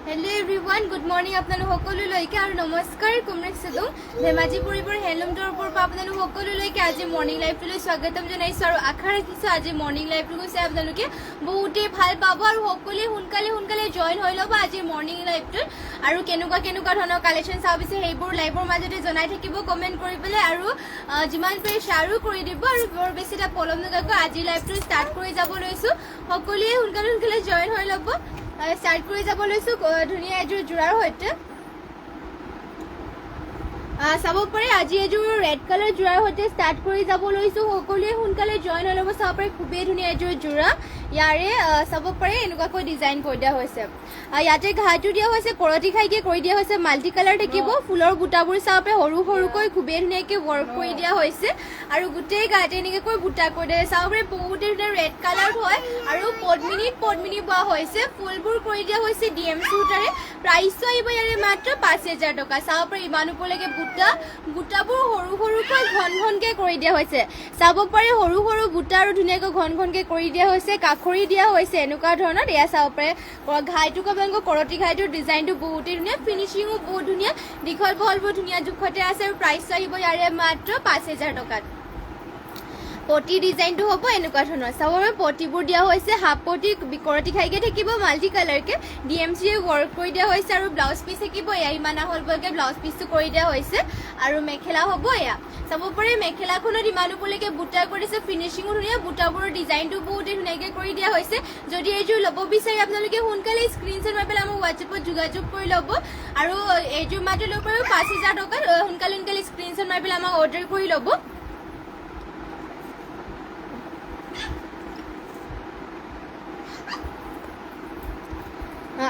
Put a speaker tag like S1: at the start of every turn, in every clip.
S1: Hello everyone, good morning আপোনালোক সকলোলৈকে আৰু নমস্কাৰ কুমৰেক সদু ধেমাজি পৰিবৰ হেলমটোৰ ওপৰ পৰা আপোনালোক সকলোলৈকে আজি মৰ্নিং লাইভলৈ স্বাগতম জনাইছো আৰু আশা ৰাখিছো আজি মৰ্নিং লাইভটো গৈছে আপোনালোকে বহুতে ভাল পাব আৰু সকলোৱে সোনকালে জয়েন হৈ ল'ব আজি মৰ্নিং লাইভটো আৰু কেনেকুৱা ধৰণৰ কালেকচন চাও পিছে সেইবোৰ লাইভৰ মাজতে জনাই থাকিব কমেন্ট কৰি পেলাই আৰু যিমান পাৰে শ্বেয়াৰো কৰি দিব আৰু বৰ বেছি এটা পলম নকৰাকৈ আজি লাইভটো ষ্টাৰ্ট কৰি যাব লৈছো সকলোৱে সোনকালে জয়েন হৈ ল'ব স্টাৰ্ট কৰি যাব লৈছো ধুনীয়া এযোৰ জোৰাৰ সৈতে চাব পাৰে আজি এযোৰ ৰেড কালাৰ জোৰাৰ সৈতে ষ্টাৰ্ট কৰি যাব লৈছো সকলোৱে সোনকালে জয়েন হৈ ল'ব চাব পাৰে খুবেই ধুনীয়া এযোৰ জোৰা ইয়াৰে চাব পাৰে এনেকুৱাকৈ ডিজাইন কৰি দিয়া হৈছে ইয়াতে ঘাটো দিয়া হৈছে কৰতি খাইকে কৰি দিয়া হৈছে মাল্টি কালাৰ থাকিব ফুলৰ বুটাবোৰ চাব পাৰে সৰুকৈ খুবেই ধুনীয়াকৈ ৱৰ্ক কৰি দিয়া হৈছে আৰু গোটেই গাতে এনেকৈ বুটা কৰি দিয়া চাব পাৰে বহুতে ধুনীয়া ৰেড কালাৰ হয় আৰু পদ্মিনী বোৱা হৈছে ফুলবোৰ কৰি দিয়া হৈছে ডিএম সূতাৰে প্ৰাইচটো আহিব ইয়াৰে মাত্ৰ 5000 টকা চাব পাৰে ইমান ওপৰলৈকে বুটাবোৰ সৰুকৈ ঘনকে কৰি দিয়া হৈছে চাব পাৰে সৰু বুটা আৰু ধুনীয়াকৈ ঘনকে কৰি দিয়া হৈছে কাখৰি দিয়া হৈছে এনেকুৱা ধৰণৰ এয়া চাব পাৰে ঘাইটো আপোনালোকৰ কৰতি ঘাইটোৰ ডিজাইনটো বহুতেই ধুনীয়া ফিনিচিঙো বহুত ধুনীয়া দীঘল বহলবোৰ ধুনীয়া জোখতে আছে আৰু প্ৰাইচটো আহিব ইয়াৰে মাত্ৰ 5000 টকাত পটি ডিজাইনটো হ'ব এনেকুৱা ধৰণৰ চাব পাৰে পটিবোৰ দিয়া হৈছে হাফ পটি কৰতি খাইকে থাকিব মাল্টি কালাৰকে ডিএমচি ৱৰ্ক কৰি দিয়া হৈছে আৰু ব্লাউজ পিচ থাকিব এয়া ইমান আহলকৈ ব্লাউজ পিচটো কৰি দিয়া হৈছে আৰু মেখেলা হ'ব এয়া চাব পাৰে মেখেলাখনত ইমান ওপৰলৈকে বুটা কৰিছে ফিনিচিঙো ধুনীয়া বুটাবোৰৰ ডিজাইনটো বহুতেই ধুনীয়াকৈ কৰি দিয়া হৈছে যদি এইযোৰ ল'ব বিচাৰে আপোনালোকে সোনকালে স্ক্ৰীনশ্বট মাৰি পেলাই মোক হোৱাটছএপত যোগাযোগ কৰি ল'ব আৰু এইযোৰ মাত্ৰ ল'ব পাৰিব 5000 টকাত সোনকালে স্ক্ৰীনশ্বট মাৰি পেলাই আমাক অৰ্ডাৰ কৰি ল'ব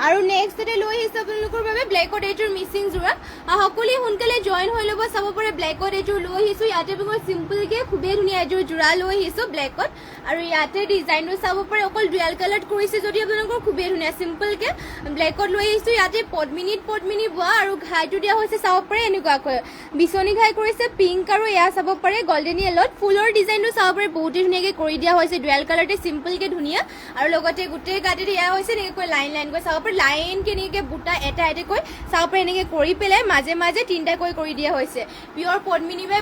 S1: আৰু নেক্সটতে লৈ আহিছো আপোনালোকৰ বাবে ব্লেকত এইযোৰ মিচিং জোৰা সকলোৱে সোনকালে জয়েন হৈ ল'ব চাব পাৰে ব্লেকত এইযোৰ লৈ আহিছো ইয়াতে মই চিম্পলকে খুবেই ধুনীয়া এইযোৰ জোৰা লৈ আহিছো ব্লেকত আৰু ইয়াতে ডিজাইনটো চাব পাৰে অকল ডুৱেল কালাৰত কৰিছে যদি আপোনালোকৰ খুবেই ধুনীয়া চিম্পলকে ব্লেকত লৈ আহিছো ইয়াতে পদ্মিনী বোৱা আৰু ঘাইটো দিয়া হৈছে চাব পাৰে এনেকুৱাকৈ বিচনী ঘাই কৰিছে পিংক আৰু এয়া চাব পাৰে গল্ডেন য়েলত ফুলৰ ডিজাইনটো চাব পাৰে বহুতেই ধুনীয়াকৈ কৰি দিয়া হৈছে ডুৱেল কালাৰতে চিম্পলকে ধুনীয়া আৰু লগতে গোটেই গাতে দিয়া হৈছে এনেকৈ লাইনকৈ চাব পাৰে লাইন কেনেকৈ বুটা এটাকৈ চাব পাৰে এনেকৈ কৰি পেলাই মাজে তিনিটাকৈ কৰি দিয়া হৈছে পিয়ৰ পদ্মিনীৰে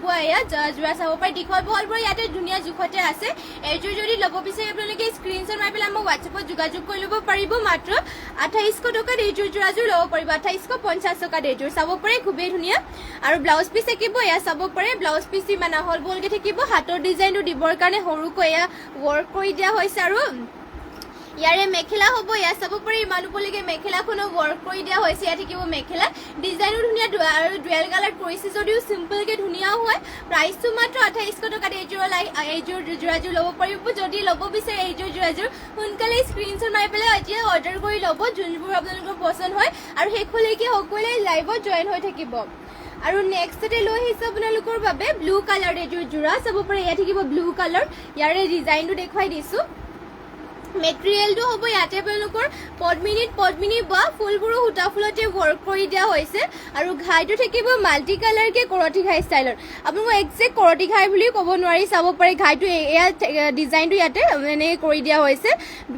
S1: বোৱা এয়া জোৰা চাব পাৰে দীঘল বহলবোৰ ইয়াতে ধুনীয়া জোখতে আছে এইযোৰ যদি ল'ব বিচাৰে আপোনালোকে স্ক্ৰীনশ্বট মাৰি পেলাই মোক হোৱাটছএপত যোগাযোগ কৰি ল'ব পাৰিব মাত্ৰ 2800 টকাত এইযোৰ জোৰাযোৰ ল'ব পাৰিব 2850 টকাত এইযোৰ চাব পাৰে খুবেই ধুনীয়া আৰু ব্লাউজ পিচ থাকিব এয়া চাব পাৰে ব্লাউজ পিচ ইমান আহল বহলকৈ থাকিব হাতৰ ডিজাইনটো দিবৰ কাৰণে সৰুকৈ এয়া ৱৰ্ক কৰি দিয়া হৈছে আৰু ইয়াৰে মেখেলা হ'ব এয়া চাব পাৰে ইমান ওপৰলৈকে মেখেলাখনো ৱৰ্ক কৰি দিয়া হৈছে ইয়াত থাকিব মেখেলা ডিজাইনো ধুনীয়া আৰু ডুৱেল কালাৰ কৰিছে যদিও চিম্পলকে ধুনীয়াও হয় প্ৰাইচটো মাত্ৰ 2800 টকাত এইযোৰ জোৰাযোৰ ল'ব পাৰিব যদি ল'ব বিচাৰে এইযোৰ জোৰাযোৰ সোনকালে স্ক্ৰীনশ্বট মাৰি পেলাই এতিয়া অৰ্ডাৰ কৰি ল'ব যোনবোৰ আপোনালোকৰ পচন্দ হয় আৰু শেষলৈকে সকলোৱে লাইভত জইন হৈ থাকিব আৰু নেক্সটতে লৈ আহিছো আপোনালোকৰ বাবে ব্লু কালাৰ এইযোৰ জোৰা চাব পাৰে ইয়াত থাকিব ব্লু কালাৰ ইয়াৰে ডিজাইনটো দেখুৱাই দিছো মেটেৰিয়েলটো হ'ব ইয়াতে আপোনালোকৰ পদ্মিনী বোৱা ফুলবোৰো সূতা ফুলতে ৱৰ্ক কৰি দিয়া হৈছে আৰু ঘাইটো থাকিব মাল্টি কালাৰকে কৰতি ঘাই ষ্টাইলৰ আপোনালোকক একজেক্ট কৰতি ঘাই বুলি ক'ব নোৱাৰি চাব পাৰে ঘাইটো এয়া ডিজাইনটো ইয়াতে এনেকৈ কৰি দিয়া হৈছে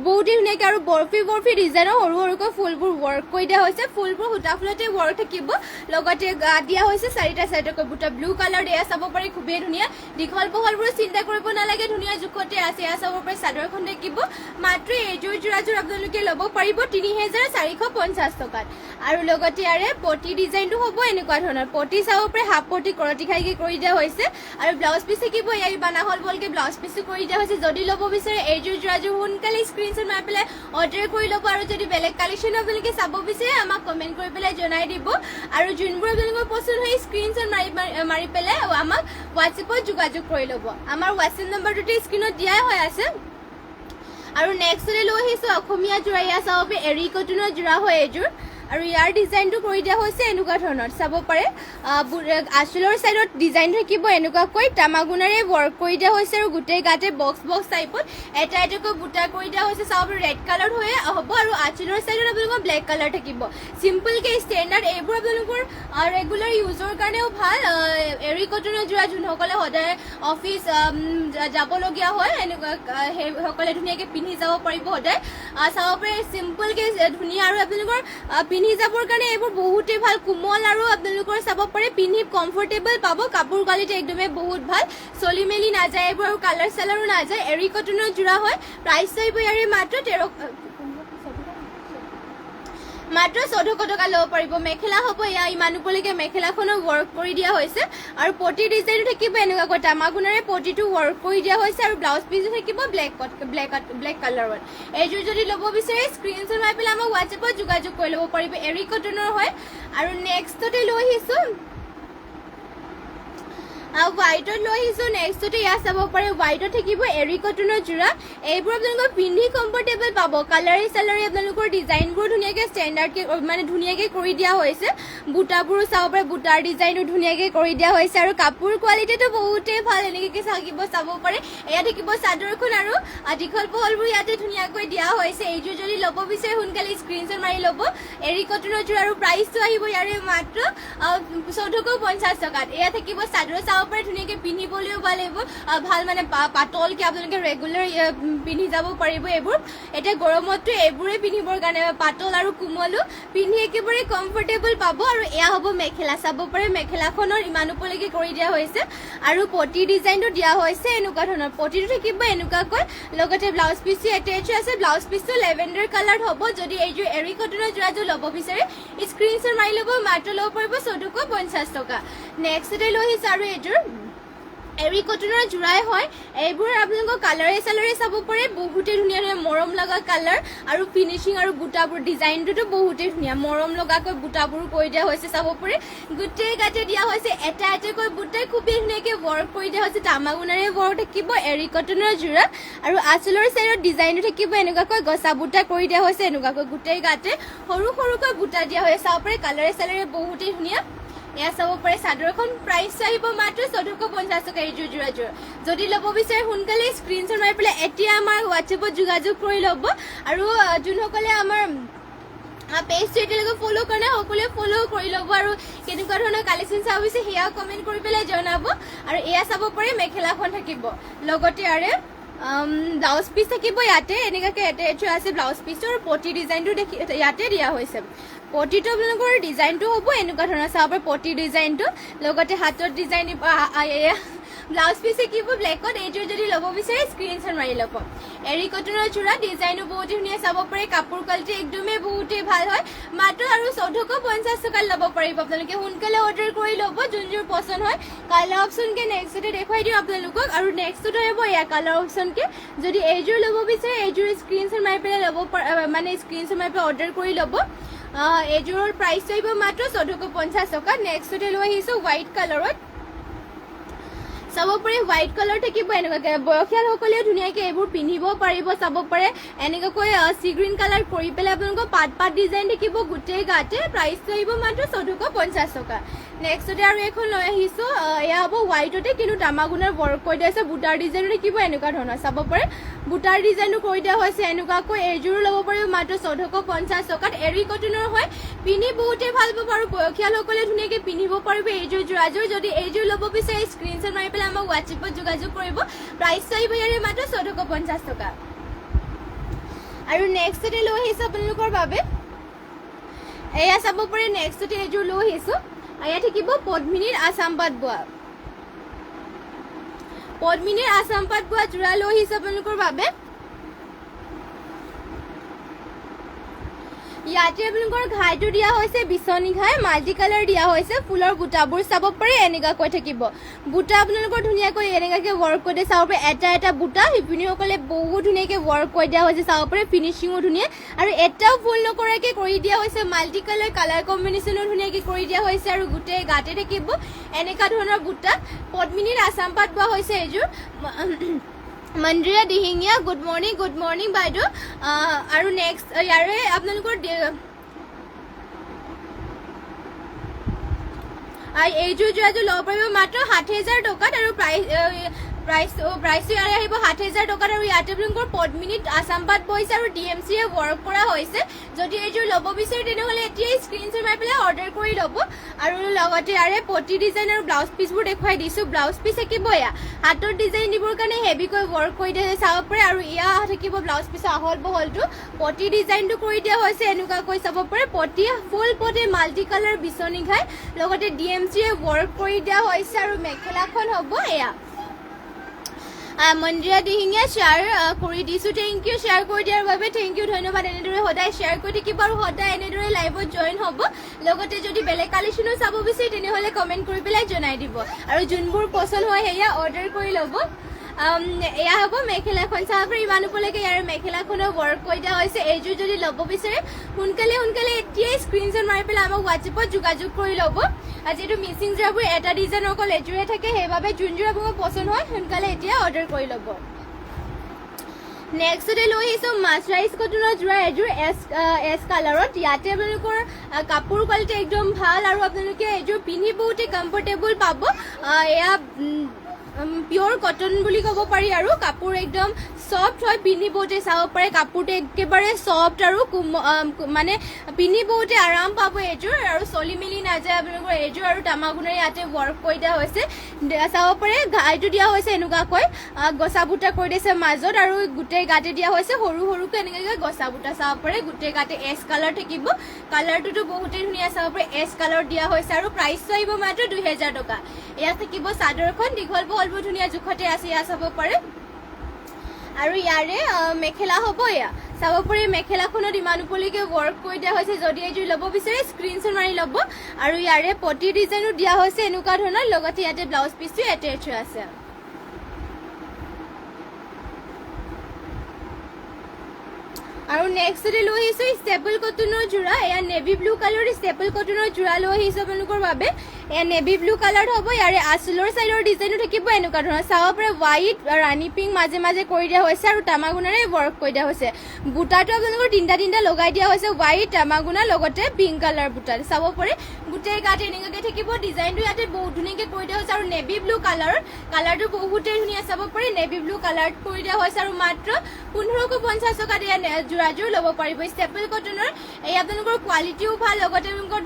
S1: বহুতেই ধুনীয়াকৈ আৰু বৰফি ডিজাইনৰ সৰুকৈ ফুলবোৰ ৱৰ্ক কৰি দিয়া হৈছে ফুলবোৰ সূতা ফুলতে ৱৰ্ক থাকিব লগতে গা দিয়া হৈছে চাৰিটাকৈ বুটা ব্লু কালাৰ এয়া চাব পাৰে খুবেই ধুনীয়া দীঘল বহলবোৰ চিন্তা কৰিব নালাগে ধুনীয়া জোখতে আছে এয়া চাব পাৰে চাদৰখন থাকিব মাত্ৰ এইযোৰ জোৰাযোৰ আপোনালোকে ল'ব পাৰিব 3450 টকাত আৰু লগতে ইয়াৰে পটি ডিজাইনটো হ'ব এনেকুৱা ধৰণৰ পটি চাব পাৰে হাফ পটি কৰতি খাইকে কৰি দিয়া হৈছে আৰু ব্লাউজ পিচ থাকিব ইয়াৰ বানাহল বলকে ব্লাউজ পিচটো কৰি দিয়া হৈছে যদি ল'ব বিচাৰে এইযোৰ জোৰাযোৰ সোনকালে স্ক্ৰীনশ্বট মাৰি পেলাই অৰ্ডাৰ কৰি ল'ব আৰু যদি বেলেগ কালেকশ্যন আপোনালোকে চাব বিচাৰে আমাক কমেণ্ট কৰি পেলাই জনাই দিব আৰু যোনবোৰ আপোনালোকৰ পচন্দ হয় স্ক্ৰীনশ্বট মাৰি পেলাই আমাক হোৱাটছএপত যোগাযোগ কৰি ল'ব আমাৰ হোৱাটছএপ নম্বৰটোতে স্ক্ৰীনত দিয়াই হৈ আছে আৰু নেক্সটতে লৈ আহিছো অসমীয়া জোৰা এয়া চাব পাৰে এৰি কটনৰ জোৰা হয় এইযোৰ আৰু ইয়াৰ ডিজাইনটো কৰি দিয়া হৈছে এনেকুৱা ধৰণৰ চাব পাৰে আঁচলৰ চাইডত ডিজাইন থাকিব এনেকুৱাকৈ তামাগুনাৰে ৱৰ্ক কৰি দিয়া হৈছে আৰু গোটেই গাতে বক্স টাইপত এটা এটাকৈ বুটা কৰি দিয়া হৈছে চাব ৰেড কালাৰ হৈ হ'ব আৰু আঁচলৰ চাইডত আপোনালোকৰ ব্লেক কালাৰ থাকিব চিম্পলকে ষ্টেণ্ডাৰ্ড এইবোৰ আপোনালোকৰ ৰেগুলাৰ ইউজৰ কাৰণেও ভাল এৰি কটনৰ যোৰা যোনসকলে সদায় অফিচ যাবলগীয়া হয় এনেকুৱা সেইসকলে ধুনীয়াকৈ পিন্ধি যাব পাৰিব সদায় চাব পাৰে চিম্পলকে ধুনীয়া আৰু আপোনালোকৰ পিন্ধি যাবৰ কাৰণে এইবোৰ বহুতেই ভাল কোমল আৰু আপোনালোকৰ চাব পাৰে পিন্ধি কমফৰ্টেবল পাব কাপোৰ কোৱালিটি একদমেই বহুত ভাল চলি মেলি নাযায় এইবোৰ আৰু কালাৰ চালাৰো নাযায় এৰি কটনৰ যোৰা হয় প্ৰাইচ আহিব ইয়াৰে মাত্ৰ 1400 টকা ল'ব পাৰিব মেখেলা হ'ব এয়া ইমান ওপৰলৈকে মেখেলাখনো ৱৰ্ক কৰি দিয়া হৈছে আৰু পটি ডিজাইনো থাকিব এনেকুৱাকৈ তামাগুনাৰে পটিটো ৱৰ্ক কৰি দিয়া হৈছে আৰু ব্লাউজ পিচো থাকিব ব্লেক কালাৰত এইযোৰ যদি ল'ব বিচাৰে স্ক্ৰীনশ্বট মাৰি পেলাই আমাক হোৱাটছএপত যোগাযোগ কৰি ল'ব পাৰিব এৰি কটনৰ হয় আৰু নেক্সটতে লৈ আহিছোঁ হোৱাইটত লৈ আহিছোঁ নেক্সটতে ইয়াত চাব পাৰে হোৱাইটত থাকিব এৰি কটনৰ যোৰা এইবোৰ আপোনালোকৰ পিন্ধি কমফৰ্টেবল পাব কালাৰে চালাৰে আপোনালোকৰ ডিজাইনবোৰ ধুনীয়াকৈ ষ্টেণ্ডাৰ্ডকৈ মানে ধুনীয়াকৈ কৰি দিয়া হৈছে বুটাবোৰো চাব পাৰে বুটাৰ ডিজাইনো ধুনীয়াকৈ কৰি দিয়া হৈছে আৰু কাপোৰ কোৱালিটিটো বহুতেই ভাল এনেকৈ থাকিব চাব পাৰে এয়া থাকিব চাদৰখন আৰু দীঘল পহলবোৰ ইয়াতে ধুনীয়াকৈ দিয়া হৈছে এইযোৰ যদি ল'ব বিচাৰে সোনকালে স্ক্ৰীনশ্বট মাৰি ল'ব এৰি কটনৰ যোৰা আৰু প্ৰাইচটো আহিব ইয়াৰে মাত্ৰ 1450 টকাত এয়া থাকিব চাদৰ চাব পাৰে ধুনীয়াকৈ পিন্ধিবলৈও ভাল এইবোৰ ভাল মানে পাতলকৈ আপোনালোকে ৰেগুলাৰ পিন্ধি যাব পাৰিব এইবোৰ এতিয়া গৰমততো এইবোৰে পিন্ধিবৰ কাৰণে পাতল আৰু কোমলো পিন্ধি একেবাৰে কমফৰ্টেবল পাব আৰু এয়া হ'ব মেখেলা চাব পাৰে মেখেলাখনৰ ইমান ওপৰলৈকে কৰি দিয়া হৈছে আৰু পটি ডিজাইনটো দিয়া হৈছে এনেকুৱা ধৰণৰ পটিটো থাকিব এনেকুৱাকৈ লগতে ব্লাউজ পিচটো এটেচ আছে ব্লাউজ পিচটো লেভেণ্ডাৰ কালাৰ হ'ব যদি এইযোৰ এৰি কটনৰ যোৰাযোৰ ল'ব বিচাৰে স্ক্ৰীনশ্বট মাৰি ল'ব মাত্ৰ ল'ব পাৰিব 1450 টকা নেক্সটতে লৈ আহিছোঁ আৰু এইযোৰ এৰি কটনৰ যোৰাই হয় এইবোৰ আপোনালোকৰ কালাৰে চালাৰে চাব পাৰে বহুতেই ধুনীয়া ধুনীয়া মৰম লগা কালাৰ আৰু ফিনিচিং আৰু বুটাবোৰ ডিজাইনটোতো বহুতেই ধুনীয়া মৰম লগাকৈ বুটাবোৰ কৰি দিয়া হৈছে চাব পাৰে গোটেই গাতে দিয়া হৈছে এটা এটাকৈ বুটাই খুবেই ধুনীয়াকৈ ৱৰ্ক কৰি দিয়া হৈছে তামাগুনাৰে ৱৰ্ক থাকিব এৰি কটনৰ যোৰা আৰু আঁচলৰ চাইডত ডিজাইনটো থাকিব এনেকুৱাকৈ গছা বুটা কৰি দিয়া হৈছে এনেকুৱাকৈ গোটেই গাতে সৰু সৰুকৈ বুটা দিয়া হৈছে চাব পাৰে কালাৰে চালাৰে বহুতেই ধুনীয়া এয়া চাব পাৰে চাদৰখন প্ৰাইচ আহিব মাত্ৰ 1450 টকা এইযোৰ যোৰাযোৰ যদি ল'ব বিচাৰে সোনকালে স্ক্ৰীনশ্বট মাৰি পেলাই এতিয়া আমাৰ হোৱাটছএপত যোগাযোগ কৰি ল'ব আৰু যোনসকলে আমাৰ পেজটো এতিয়ালৈকে ফ'ল' কাৰণে সকলোৱে ফ'ল' কৰি ল'ব আৰু কেনেকুৱা ধৰণৰ কালেকশ্যন চাব বিচাৰে সেয়া কমেণ্ট কৰি পেলাই জনাব আৰু এয়া চাব পাৰে মেখেলাখন থাকিব লগতে আৰু ব্লাউজ পিচ থাকিব ইয়াতে এনেকুৱাকৈ এটেচ আছে ব্লাউজ পিচটো আৰু পটি ডিজাইনটো ইয়াতে দিয়া হৈছে পটিটো আপোনালোকৰ ডিজাইনটো হ'ব এনেকুৱা ধৰণৰ চাব পাৰে পটি ডিজাইনটো লগতে হাতৰ ডিজাইন ব্লাউজ পিচ থাকিব ব্লেকত এইযোৰ যদি ল'ব বিচাৰে স্ক্ৰীনশ্বট মাৰি ল'ব এৰি কটনৰ যোৰা ডিজাইনো বহুত ধুনীয়া চাব পাৰে কাপোৰ কোৱালিটি একদমেই বহুতেই ভাল হয় মাত্ৰ আৰু 1450 টকাত ল'ব পাৰিব আপোনালোকে সোনকালে অৰ্ডাৰ কৰি ল'ব যোনযোৰ পচন্দ হয় কালাৰ অপশ্যনকৈ নেক্সটতে দেখুৱাই দিওঁ আপোনালোকক আৰু নেক্সটত আহিব এয়া কালাৰ অপশ্যনকৈ যদি এইযোৰ ল'ব বিচাৰে এইযোৰ স্ক্ৰীনশ্বট মাৰি পেলাই ল'ব মানে স্ক্ৰীনশ্বট মাৰি পেলাই অৰ্ডাৰ কৰি ল'ব এইযোৰৰ প্ৰাইচটো আহিব মাত্ৰ 1450 টকা নেক্সটতে লৈ আহিছোঁ হোৱাইট কালাৰত চাব পাৰে হোৱাইট কালাৰ থাকিব এনেকুৱাকৈ বয়সীয়ালসকলেও ধুনীয়াকৈ এইবোৰ পিন্ধিব পাৰিব চাব পাৰে এনেকুৱাকৈ চি গ্ৰীণ কালাৰ কৰি পেলাই আপোনালোকৰ পাত ডিজাইন থাকিব গোটেই গাতে প্ৰাইচটো আহিব মাত্ৰ 1450 টকা নেক্সটতে আৰু এখন লৈ আহিছোঁ এয়া হ'ব হোৱাইটতে কিন্তু তামাগুনাৰ ৱৰ্ক কৰি দিয়া হৈছে বুটাৰ ডিজাইনো থাকিব এনেকুৱা ধৰণৰ চাব পাৰে বুটাৰ ডিজাইনো কৰি দিয়া হৈছে এনেকুৱাকৈ এইযোৰো ল'ব পাৰিব মাত্ৰ 1450 টকাত এৰি কটনৰ হয় পিন্ধি বহুতেই ভাল পাব আৰু বয়সীয়ালসকলে ধুনীয়াকৈ পিন্ধিব পাৰিব এইযোৰ যোৰাযোৰ যদি এইযোৰ ল'ব বিচাৰে স্ক্ৰীনশ্বট মাৰি পেলাই আমাক হোৱাটছএপত যোগাযোগ কৰিব প্ৰাইচটো আহিব ইয়াৰে মাত্ৰ 1450 টকা আৰু নেক্সটতে লৈ আহিছোঁ আপোনালোকৰ বাবে এয়া চাব পাৰে নেক্সটতে এইযোৰ লৈ আহিছোঁ এয়া থাকিব পদ্মিনীৰ আছাম পাট বোৱা যোৰা লৈ আহিছোঁ আপোনালোকৰ বাবে ইয়াতে আপোনালোকৰ ঘাইটো দিয়া হৈছে বিচনী ঘাই মাল্টি কালাৰ দিয়া হৈছে ফুলৰ বুটাবোৰ চাব পাৰে এনেকুৱাকৈ থাকিব বুটা আপোনালোকৰ ধুনীয়াকৈ এনেকুৱাকৈ ৱৰ্ক কৰি দিয়ে চাব পাৰে এটা এটা বুটা শিপিনীসকলে বহুত ধুনীয়াকৈ ৱৰ্ক কৰি দিয়া হৈছে চাব পাৰে ফিনিচিঙো ধুনীয়া আৰু এটাও ভুল নকৰাকৈ কৰি দিয়া হৈছে মাল্টি কালাৰ কম্বিনেশ্যনো ধুনীয়াকৈ কৰি দিয়া হৈছে আৰু গোটেই গাতে থাকিব এনেকুৱা ধৰণৰ বুটা পদ্মিনীৰ আছাম পাট বোৱা হৈছে এইযোৰ মন্দিৰা দিহিঙীয়া গুড মৰ্ণিং বাইদেউ আৰু নেক্সট ইয়াৰে আপোনালোকৰ এইযোৰ যোৰাযোৰ ল'ব পাৰিব মাত্ৰ 7,000 টকাত আৰু প্ৰাইচটো ইয়াৰে আহিব 7,000 টকাত আৰু ইয়াতে আপোনালোকৰ পদ্মিনীত আছাম পাট বৈছে আৰু DMCয়ে ৱৰ্ক কৰা হৈছে যদি এইযোৰ ল'ব বিচাৰে তেনেহ'লে এতিয়াই স্ক্ৰীনশ্বট মাৰি পেলাই অৰ্ডাৰ কৰি ল'ব আৰু লগতে ইয়াৰে পটি ডিজাইন আৰু ব্লাউজ পিচবোৰ দেখুৱাই দিছোঁ ব্লাউজ পিচ থাকিব এয়া হাতৰ ডিজাইন দিবৰ কাৰণে হেভিকৈ ৱৰ্ক কৰি দিয়া চাব পাৰে আৰু এয়া থাকিব ব্লাউজ পিচৰ আহল বহলটো পটি ডিজাইনটো কৰি দিয়া হৈছে এনেকুৱাকৈ চাব পাৰে পটি ফুল পটি মাল্টি কালাৰ বিচনী ঘাই লগতে DMCয়ে ৱৰ্ক কৰি দিয়া হৈছে আৰু মেখেলাখন হ'ব এয়া মন্দিৰা দিহিঙীয়া শ্বেয়াৰ কৰি দিছোঁ থেংক ইউ শ্বেয়াৰ কৰি দিয়াৰ বাবে থেংক ইউ ধন্যবাদ এনেদৰে সদায় শ্বেয়াৰ কৰি থাকিব আৰু সদায় এনেদৰে লাইভত জইন হ'ব লগতে যদি বেলেগ কালেকশ্যনো চাব বিচাৰে তেনেহ'লে কমেণ্ট কৰি পেলাই জনাই দিব আৰু যোনবোৰ পচন্দ হয় সেয়া অৰ্ডাৰ কৰি ল'ব এয়া হ'ব মেখেলাখন চাব পাৰে ইমান ওপৰলৈকে ইয়াৰ মেখেলাখনৰ ৱৰ্ক কৰি দিয়া হৈছে এইযোৰ যদি ল'ব বিচাৰে সোনকালে এতিয়াই স্ক্ৰীনশ্বট মাৰি পেলাই আমাক হোৱাটছএপত যোগাযোগ কৰি ল'ব যিহেতু মিচিং যোৰাবোৰ এটা ডিজাইন অকল এযোৰে থাকে সেইবাবে যোনযোৰ আপোনাক পচন্দ হয় সোনকালে এতিয়া অৰ্ডাৰ কৰি ল'ব নেক্সটতে লৈ আহিছোঁ মাছৰাইজ কটনৰ যোৰা এযোৰ এছ কালাৰত ইয়াতে আপোনালোকৰ কাপোৰ কোৱালিটি একদম ভাল আৰু আপোনালোকে এযোৰ পিন্ধি বহুতে কমফৰ্টেবল পাব এয়া পিয়ৰ কটন বুলি ক'ব পাৰি আৰু কাপোৰ একদম সফ্ট হয় পিন্ধি বহুতে চাব পাৰে কাপোৰটো একেবাৰে সফ্ট আৰু মানে পিন্ধি বহুতে আৰাম পাব এইযোৰ আৰু চলি মেলি নাযায় আপোনালোকৰ এইযোৰ আৰু তামাগুণাৰে ইয়াতে ৱৰ্ক কৰি দিয়া হৈছে চাব পাৰে ঘাইটো দিয়া হৈছে এনেকুৱাকৈ গছা বুটা কৰি দিছে মাজত আৰু গোটেই গাতে দিয়া হৈছে সৰু সৰুকৈ এনেকৈ গছা বুটা চাব পাৰে গোটেই গাতে এছ কালাৰ থাকিব কালাৰটোতো বহুতেই ধুনীয়া চাব পাৰে এছ কালাৰ দিয়া হৈছে আৰু প্ৰাইচটো আহিব মাত্ৰ 2,000 টকা এয়া থাকিব চাদৰখন দীঘল বহলবোৰ ধুনীয়া জোখতে আছে এয়া চাব পাৰে আৰু ইয়াৰে মেখেলা হ'ব এয়া চাব পাৰে মেখেলাখনত ইমান ওপৰলৈকে ৱৰ্ক কৰি দিয়া হৈছে যদি এইযোৰ ল'ব বিচাৰে স্ক্ৰীনশ্বট মাৰি ল'ব আৰু ইয়াৰে পটি ডিজাইনো দিয়া হৈছে এনেকুৱা ধৰণৰ লগতে ইয়াতে ব্লাউজ পিচটো এটেচ হৈ আছে আৰু নেক্সটতে লৈ আহিছোঁ ষ্টেপল কটনৰ যোৰা এয়া নেভি ব্লু কালাৰ ষ্টেপল কটনৰ যোৰা লৈ আহিছোঁ আপোনালোকৰ বাবে এয়া নেভি ব্লু কালাৰ হ'ব ইয়াৰে আঁচলৰ চাইডৰ ডিজাইনো থাকিব এনেকুৱা ধৰণৰ চাব পাৰে হোৱাইট ৰাণী পিংক মাজে মাজে কৰি দিয়া হৈছে আৰু তামাগুণাৰে ৱৰ্ক কৰি দিয়া হৈছে বুটাটো আপোনালোকৰ তিনিটা লগাই দিয়া হৈছে হোৱাইট তামাগুণা লগতে পিংক কালাৰ বুটা চাব পাৰে গোটেই গাত এনেকুৱাকৈ থাকিব ডিজাইনটো ইয়াতে বহুত ধুনীয়াকৈ কৰি দিয়া হৈছে আৰু নেভি ব্লু কালাৰটো বহুতেই ধুনীয়া চাব পাৰে নেভি ব্লু কালাৰ কৰি দিয়া হৈছে আৰু মাত্ৰ 1,550 টকাত এয়া যোৰাযোৰ ল'ব পাৰিব ষ্টেপল কটনৰ এই আপোনালোকৰ কোৱালিটিও ভাল লগতে আপোনালোকৰ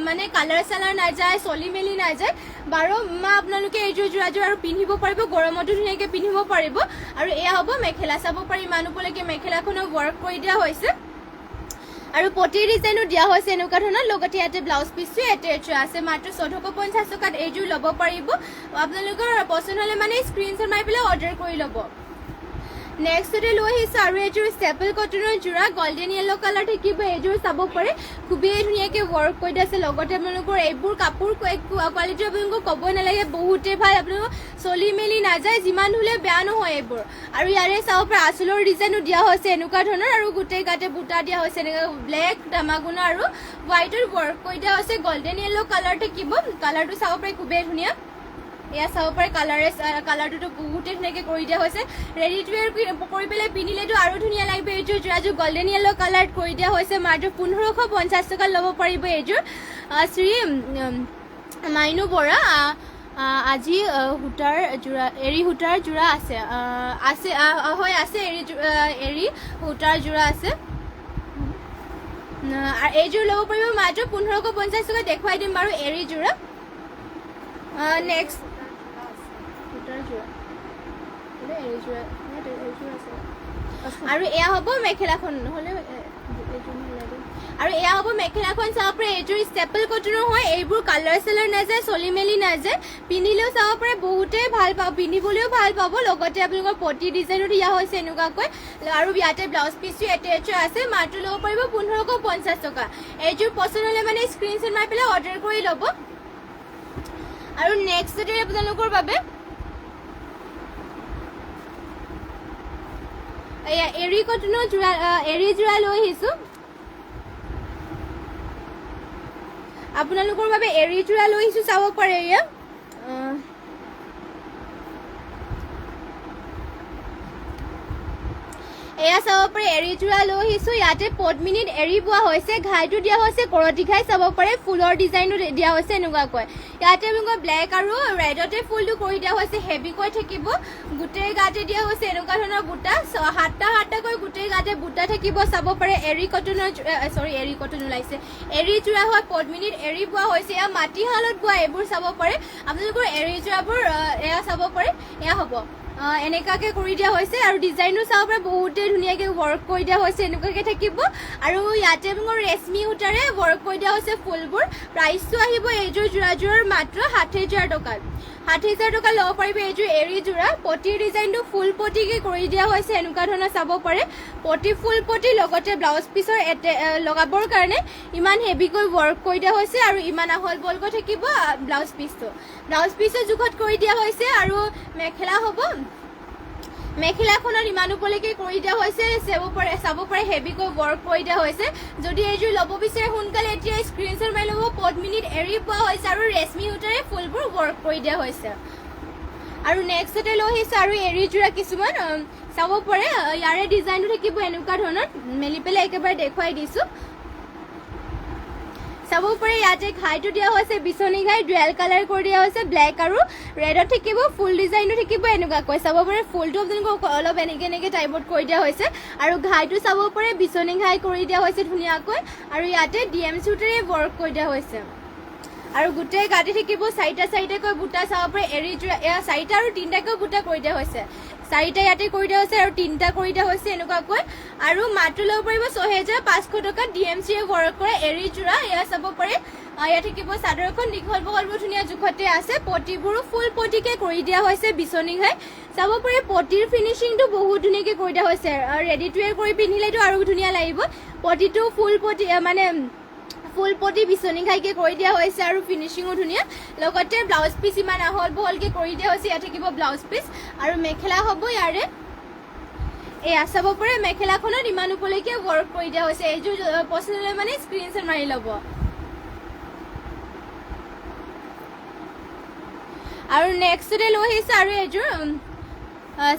S1: মানে কালাৰ চালাৰ নাযায় চলি মেলি নাযায় 12 মাহ আপোনালোকে এইযোৰ যোৰাযোৰ আৰু পিন্ধিব পাৰিব গৰমতো ধুনীয়াকৈ পিন্ধিব পাৰিব আৰু এয়া হ'ব মেখেলা চাব পাৰি ইমান ওপৰলৈকে মেখেলাখনৰ ৱৰ্ক কৰি দিয়া হৈছে আৰু পটি ডিজাইনো দিয়া হৈছে এনেকুৱা ধৰণৰ লগতে ইয়াতে ব্লাউজ পিচটো এটেচ আছে মাত্ৰ 1,450 টকাত এইযোৰ ল'ব পাৰিব আপোনালোকৰ পচন্দ হ'লে মানে স্ক্ৰীনশ্বট মাৰি পেলাই অৰ্ডাৰ কৰি ল'ব নেক্সটতে লৈ আহিছোঁ আৰু এইযোৰ ষ্টেপল কটনৰ যোৰা গল্ডেন য়েল্লো কালাৰ থাকিব এইযোৰ চাব পাৰে খুবেই ধুনীয়াকৈ ৱৰ্ক কৰি দিয়া আছে লগতে আপোনালোকৰ এইবোৰ কাপোৰ কোৱালিটি আপোনালোকক ক'বই নালাগে বহুতেই ভাল আপোনালোকৰ চলি মেলি নাযায় যিমান ধুলে বেয়া নহয় এইবোৰ আৰু ইয়াৰে চাব পাৰে আঁচলৰ ডিজাইনো দিয়া হৈছে এনেকুৱা ধৰণৰ আৰু গোটেই গাতে বুটা দিয়া হৈছে এনেকৈ ব্লেক দামাগুণা আৰু হোৱাইটৰ ৱৰ্ক কৰি দিয়া হৈছে গল্ডেন য়েল্লো কালাৰ থাকিব কালাৰটো চাব পাৰে খুবেই ধুনীয়া এয়া চাব পাৰে কালাৰটোতো বহুতেই ধুনীয়াকৈ কৰি দিয়া হৈছে ৰেডি টু ৱেৰ কৰি পেলাই পিন্ধিলেতো আৰু ধুনীয়া লাগিব এইযোৰ যোৰাযোৰ গল্ডেন য়েল্লো কালাৰ কৰি দিয়া হৈছে মাত্ৰ 1,550 টকাত ল'ব পাৰিব এইযোৰ শ্ৰী মাইনু বৰা আজি সূতাৰ যোৰা এৰী সূতাৰ যোৰা আছে হয় আছে এৰী সূতাৰ যোৰা আছে আৰু এইযোৰ ল'ব পাৰিব মাত্ৰ 1,550 টকা দেখুৱাই দিম বাৰু এৰী যোৰা নেক্সট আৰু এয়া হ'ব মেখেলাখন নহ'লে আৰু এয়া হ'ব মেখেলাখন চাব পাৰে এইযোৰ ষ্টেপল কটনৰ হয় এইবোৰ কালাৰ চালাৰ নাযায় চলি মেলি নাযায় পিন্ধিলেও চাব পাৰে বহুতেই ভাল পাব পিন্ধিবলৈও ভাল পাব লগতে আপোনালোকৰ পটি ডিজাইনো দিয়া হৈছে এনেকুৱাকৈ আৰু ইয়াতে ব্লাউজ পিচটো এটেচ আছে মাত্ৰ ল'ব পাৰিব 1,550 টকা এইযোৰ পচন্দ হ'লে মানে স্ক্ৰীনশ্বট মাৰি পেলাই অৰ্ডাৰ কৰি ল'ব আৰু নেক্সটতে আপোনালোকৰ বাবে এয়া এৰী কটনৰ যোৰা এৰী যোৰা লৈ আহিছোঁ আপোনালোকৰ বাবে এৰী যোৰা লৈ আহিছোঁ চাব পাৰে এয়া এয়া চাব পাৰে এৰী যোৰা লৈ আহিছোঁ ইয়াতে পদ্মিনীত এৰী বোৱা হৈছে ঘাইটো দিয়া হৈছে কৰতি ঘাই চাব পাৰে ফুলৰ ডিজাইনো দিয়া হৈছে এনেকুৱাকৈ ইয়াতে আপোনালোকৰ ব্লেক আৰু ৰেডতে ফুলটো কৰি দিয়া হৈছে হেভিকৈ থাকিব গোটেই গাতে দিয়া হৈছে এনেকুৱা ধৰণৰ বুটা সাতটাকৈ গোটেই গাতে বুটা থাকিব চাব পাৰে এৰী কটনৰ এৰী কটন ওলাইছে এৰী যোৰা হয় পদ্মিনীত এৰী বোৱা হৈছে এয়া মাটিশালত বোৱা এইবোৰ চাব পাৰে আপোনালোকৰ এৰী যোৰাবোৰ এয়া চাব পাৰে এয়া হ'ব এনেকুৱাকে কৰি দিয়া হৈছে আৰু ডিজাইনো চাব পাৰে বহুতে ধুনীয়াকৈ ৱৰ্ক কৰি দিয়া হৈছে এনেকুৱাকৈ থাকিব আৰু ইয়াতে আপোনালোকৰ ৰেশমি সূতাৰে ৱৰ্ক কৰি দিয়া হৈছে ফুলবোৰ প্ৰাইচটো আহিব এইযোৰ যোৰাযোৰৰ মাত্ৰ 60,000 টকা 60,000 টকা ল'ব পাৰিব এইযোৰ এৰী যোৰা পটিৰ ডিজাইনটো ফুল পটিকে কৰি দিয়া হৈছে এনেকুৱা ধৰণৰ চাব পাৰে পটি ফুল পটি লগতে ব্লাউজ পিছৰ লগাবৰ কাৰণে ইমান হেভিকৈ ৱৰ্ক কৰি দিয়া হৈছে আৰু ইমান আহল বহলকৈ থাকিব ব্লাউজ পিছৰ জোখত কৰি দিয়া হৈছে আৰু মেখেলা হ'ব মেখেলাখনত ইমান উপলৈকে কৰি দিয়া হৈছে চাব পাৰে হেভিকৈ ৱৰ্ক কৰি দিয়া হৈছে যদি এইযোৰ ল'ব বিচাৰে সোনকালে এতিয়া স্ক্ৰীনশ্বট মাৰি ল'ব পদ্মিনীত এৰী পোৱা হৈছে আৰু ৰেশমি সূতাৰে ফুলবোৰ ৱৰ্ক কৰি দিয়া হৈছে আৰু নেক্সটতে লৈ আহিছে আৰু এৰী যোৰা কিছুমান চাব পাৰে ইয়াৰে ডিজাইনটো থাকিব এনেকুৱা ধৰণৰ মেলি পেলাই একেবাৰে দেখুৱাই দিছোঁ চাব পাৰে ইয়াতে ঘাইটো দিয়া হৈছে বিচনী ঘাই ডুৱেল কালাৰ কৰি দিয়া হৈছে ব্লেক আৰু ৰেডত থাকিব ফুল ডিজাইনো থাকিব এনেকুৱাকৈ চাব পাৰে ফুলটো আপোনালোকক অলপ এনেকৈ টাইপত কৰি দিয়া হৈছে আৰু ঘাইটো চাব পাৰে বিচনী ঘাই কৰি দিয়া হৈছে ধুনীয়াকৈ আৰু ইয়াতে ডিএম চুটেৰে ৱৰ্ক কৰি দিয়া হৈছে আৰু গোটেই গাতে থাকিব চাৰিটাকৈ বুটা চাব পাৰে এৰী যোৰা এয়া 4টা আৰু 3টাকৈ বুটা কৰি দিয়া হৈছে 4টা ইয়াতে কৰি দিয়া হৈছে আৰু 3টা কৰি দিয়া হৈছে এনেকুৱাকৈ আৰু মাত্ৰ ল'ব পাৰিব 6,500 টকা ডিএমচিয়ে ৱৰ্ক কৰে এৰী যোৰা এয়া চাব পাৰে ইয়াত থাকিব চাদৰখন দীঘল বহলবোৰ ধুনীয়া জোখতে আছে পটিবোৰো ফুল পটিকে কৰি দিয়া হৈছে বিচনী ঘাই চাব পাৰে পটিৰ ফিনিচিংটো বহুত ধুনীয়াকৈ কৰি দিয়া হৈছে আৰু ৰেডি টু ৱেৰ কৰি পিন্ধিলেতো আৰু ধুনীয়া লাগিব পটিটো ফুল পটি মানে ফুল পটি বিচনী ঘাইকে কৰি দিয়া হৈছে আৰু ফিনিচিঙো ধুনীয়া লগতে ব্লাউজ পিচ ইমান আহল বহলকে কৰি দিয়া হৈছে ইয়াত থাকিব ব্লাউজ পিচ আৰু মেখেলা হ'ব ইয়াৰে এয়া চাব পাৰে মেখেলাখনত ইমান উপলৈকে ৱৰ্ক কৰি দিয়া হৈছে এইযোৰ পচন্দ হ'লে মানে স্ক্ৰীনশ্বট মাৰি ল'ব আৰু নেক্সটতে লৈ আহিছে আৰু এইযোৰ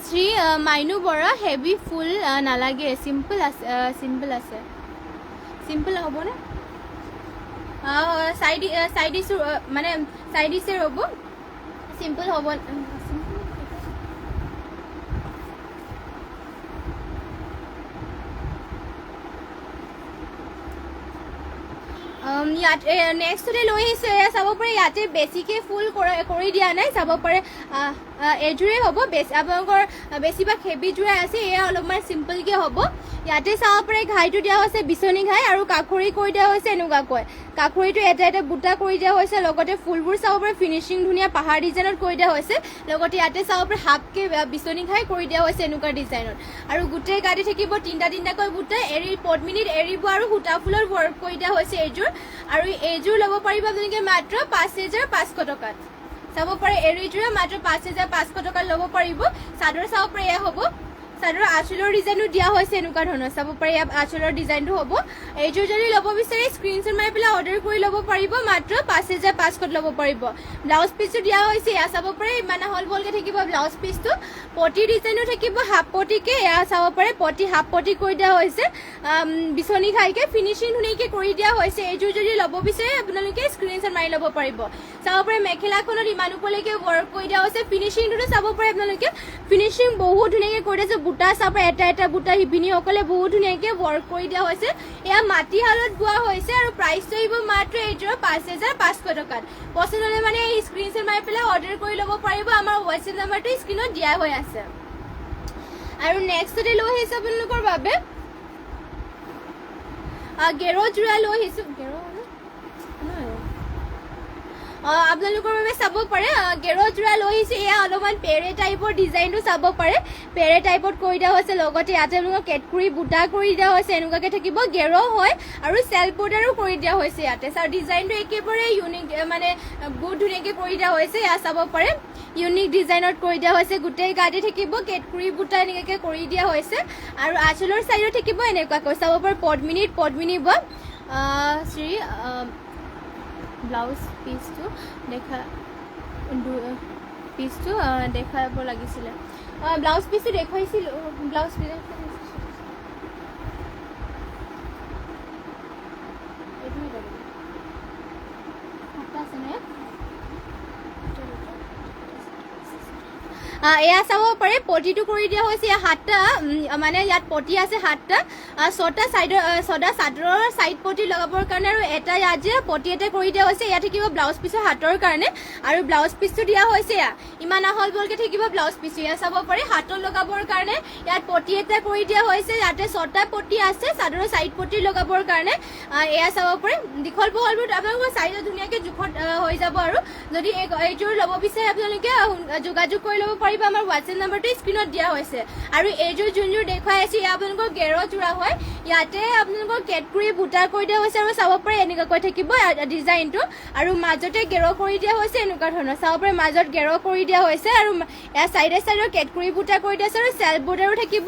S1: শ্ৰী মাইনু বৰা হেভি ফুল নালাগে চিম্পল হ'বনে সাইডিসে মানে সাইডিসে হব সিম্পল হব ইয়াতে নেক্সটতে লৈ আহিছে চাব পাৰে ইয়াতে বেছিকে ফুল কৰি দিয়া নাই চাব পাৰে এযোৰে হ'ব আপোনালোকৰ বেছিভাগ হেভি যোৰা আছে এয়া অলপমান চিম্পলকে হ'ব ইয়াতে চাব পাৰে ঘাইটো দিয়া হৈছে বিচনী ঘাই আৰু কাখৰি কৰি দিয়া হৈছে এনেকুৱাকৈ কাখৰিটো এটা বুটা কৰি দিয়া হৈছে লগতে ফুলবোৰ চাব পাৰে ফিনিচিং ধুনীয়া পাহাৰ ডিজাইনত কৰি দিয়া হৈছে লগতে ইয়াতে চাব পাৰে হাফকে বিচনী ঘাই কৰি দিয়া হৈছে এনেকুৱা ডিজাইনত আৰু গোটেই গাড়ী থাকিব 3টাকৈ বুটা এৰী পদ্মিনীত এৰিব আৰু সূতা ফুলৰ ৱৰ্ক কৰি দিয়া হৈছে এইযোৰ আৰু এইযোৰ ল'ব পাৰিব আপোনালোকে মাত্ৰ 5,500 টকাত চাব পাৰে এৰী যোৰা মাত্ৰ 5,500 টকাত ল'ব পাৰিব চাদৰ চাব পাৰে এয়া হ'ব চাদৰ আঁচলৰ ডিজাইনো দিয়া হৈছে এনেকুৱা ধৰণৰ চাব পাৰে ইয়াত আঁচলৰ ডিজাইনটো হ'ব এইযোৰ যদি ল'ব বিচাৰে স্ক্ৰীনশ্বট মাৰি পেলাই অৰ্ডাৰ কৰি ল'ব পাৰিব মাত্ৰ 5,500 ল'ব পাৰিব ব্লাউজ পিচটো দিয়া হৈছে এয়া চাব পাৰে ইমান আহল বহলকে থাকিব ব্লাউজ পিচটো পটি ডিজাইনো থাকিব হাফ পটিকে এয়া চাব পাৰে পটি হাফ পটি কৰি দিয়া হৈছে বিচনী ঘাইকে ফিনিচিং ধুনীয়াকৈ কৰি দিয়া হৈছে এইযোৰ যদি ল'ব বিচাৰে আপোনালোকে স্ক্ৰীনশ্বট মাৰি ল'ব পাৰিব চাব পাৰে মেখেলাখনত ইমান উপলৈকে ৱৰ্ক কৰি দিয়া হৈছে ফিনিচিংটো চাব পাৰে আপোনালোকে ফিনিচিং বহুত ধুনীয়াকৈ কৰি দিছে বুটা চাব এটা বুটা শিপিনীসকলে বহুত ধুনীয়াকৈ ৱৰ্ক কৰি দিয়া হৈছে এয়া মাটিশালত বোৱা হৈছে আৰু প্ৰাইচটো আহিব মাত্ৰ এইযোৰ 5,500 টকাত পচন্দ হ'লে মানে এই স্ক্ৰীনশ্বট মাৰি পেলাই অৰ্ডাৰ কৰি ল'ব পাৰিব আমাৰ হোৱাটছএপ নাম্বাৰটো স্ক্ৰীনত দিয়া হৈ আছে আৰু নেক্সটতে লৈ আহিছে আপোনালোকৰ বাবে গেৰো যোৰা লৈ আহিছোঁ আপোনালোকৰ বাবে চাব পাৰে গেৰো যোৰা লৈ আহিছে এয়া অলপমান পেৰে টাইপৰ ডিজাইনটো চাব পাৰে পেৰে টাইপত কৰি দিয়া হৈছে লগতে ইয়াতে আপোনালোকৰ কেটকুৰি বুটা কৰি দিয়া হৈছে এনেকুৱাকৈ থাকিব গেৰো হয় আৰু চেল্ফ বৰ্ডাৰো কৰি দিয়া হৈছে ইয়াতে চাৰ ডিজাইনটো একেবাৰে ইউনিক মানে বহুত ধুনীয়াকৈ কৰি দিয়া হৈছে এয়া চাব পাৰে ইউনিক ডিজাইনত কৰি দিয়া হৈছে গোটেই গাতে থাকিব কেটকুৰি বুটা এনেকুৱাকৈ কৰি দিয়া হৈছে আৰু আঁচলৰ চাইডত থাকিব এনেকুৱাকৈ চাব পাৰে পদ্মিনী বা শ্ৰী ব্লাউজ পিচটো দেখাব লাগিছিলে ব্লাউজ পিচটো দেখুৱাইছিলোঁ ব্লাউজ পিচ এয়া চাব পাৰে পটিটো কৰি দিয়া হৈছে সাতটা মানে ইয়াত পটি আছে সাতটা ছটা চাদৰৰ চাইড পটি লগাবৰ কাৰণে আৰু এটা ইয়াত যে পটি এটা কৰি দিয়া হৈছে ইয়াত থাকিব ব্লাউজ পিছৰ হাতৰ কাৰণে আৰু ব্লাউজ পিছটো দিয়া হৈছে ইমান আহল বলকে থাকিব ব্লাউজ পিছ এয়া চাব পাৰে হাতৰ লগাবৰ কাৰণে ইয়াত পটি এটা কৰি দিয়া হৈছে ইয়াতে ছটা পটি আছে চাদৰৰ চাইড পটি লগাবৰ কাৰণে এয়া চাব পাৰে দীঘল বহলবোৰ আপোনালোকৰ চাইজত ধুনীয়াকৈ জোখত হৈ যাব আৰু যদি এইযোৰ ল'ব বিচাৰে আপোনালোকে যোগাযোগ কৰি ল'ব পাৰিব আমাৰ হোৱাটছএপ নম্বৰটো স্ক্ৰীনত দিয়া হৈছে আৰু এইযোৰ যোনযোৰ দেখুৱাই আছে এয়া আপোনালোকৰ গেৰ যোৰা হয় ইয়াতে আপোনালোকৰ কেটকুৰি বুটা কৰি দিয়া হৈছে আৰু চাব পাৰে এনেকুৱাকৈ থাকিব ডিজাইনটো আৰু মাজতে গেৰ কৰি দিয়া হৈছে এনেকুৱা ধৰণৰ চাব পাৰে মাজত গেৰ কৰি দিয়া হৈছে আৰু ইয়াৰ চাইডে চাইডৰ কেটকুৰি বুটা কৰি দিয়া আছে আৰু চেল্ফ বৰ্ডাৰো থাকিব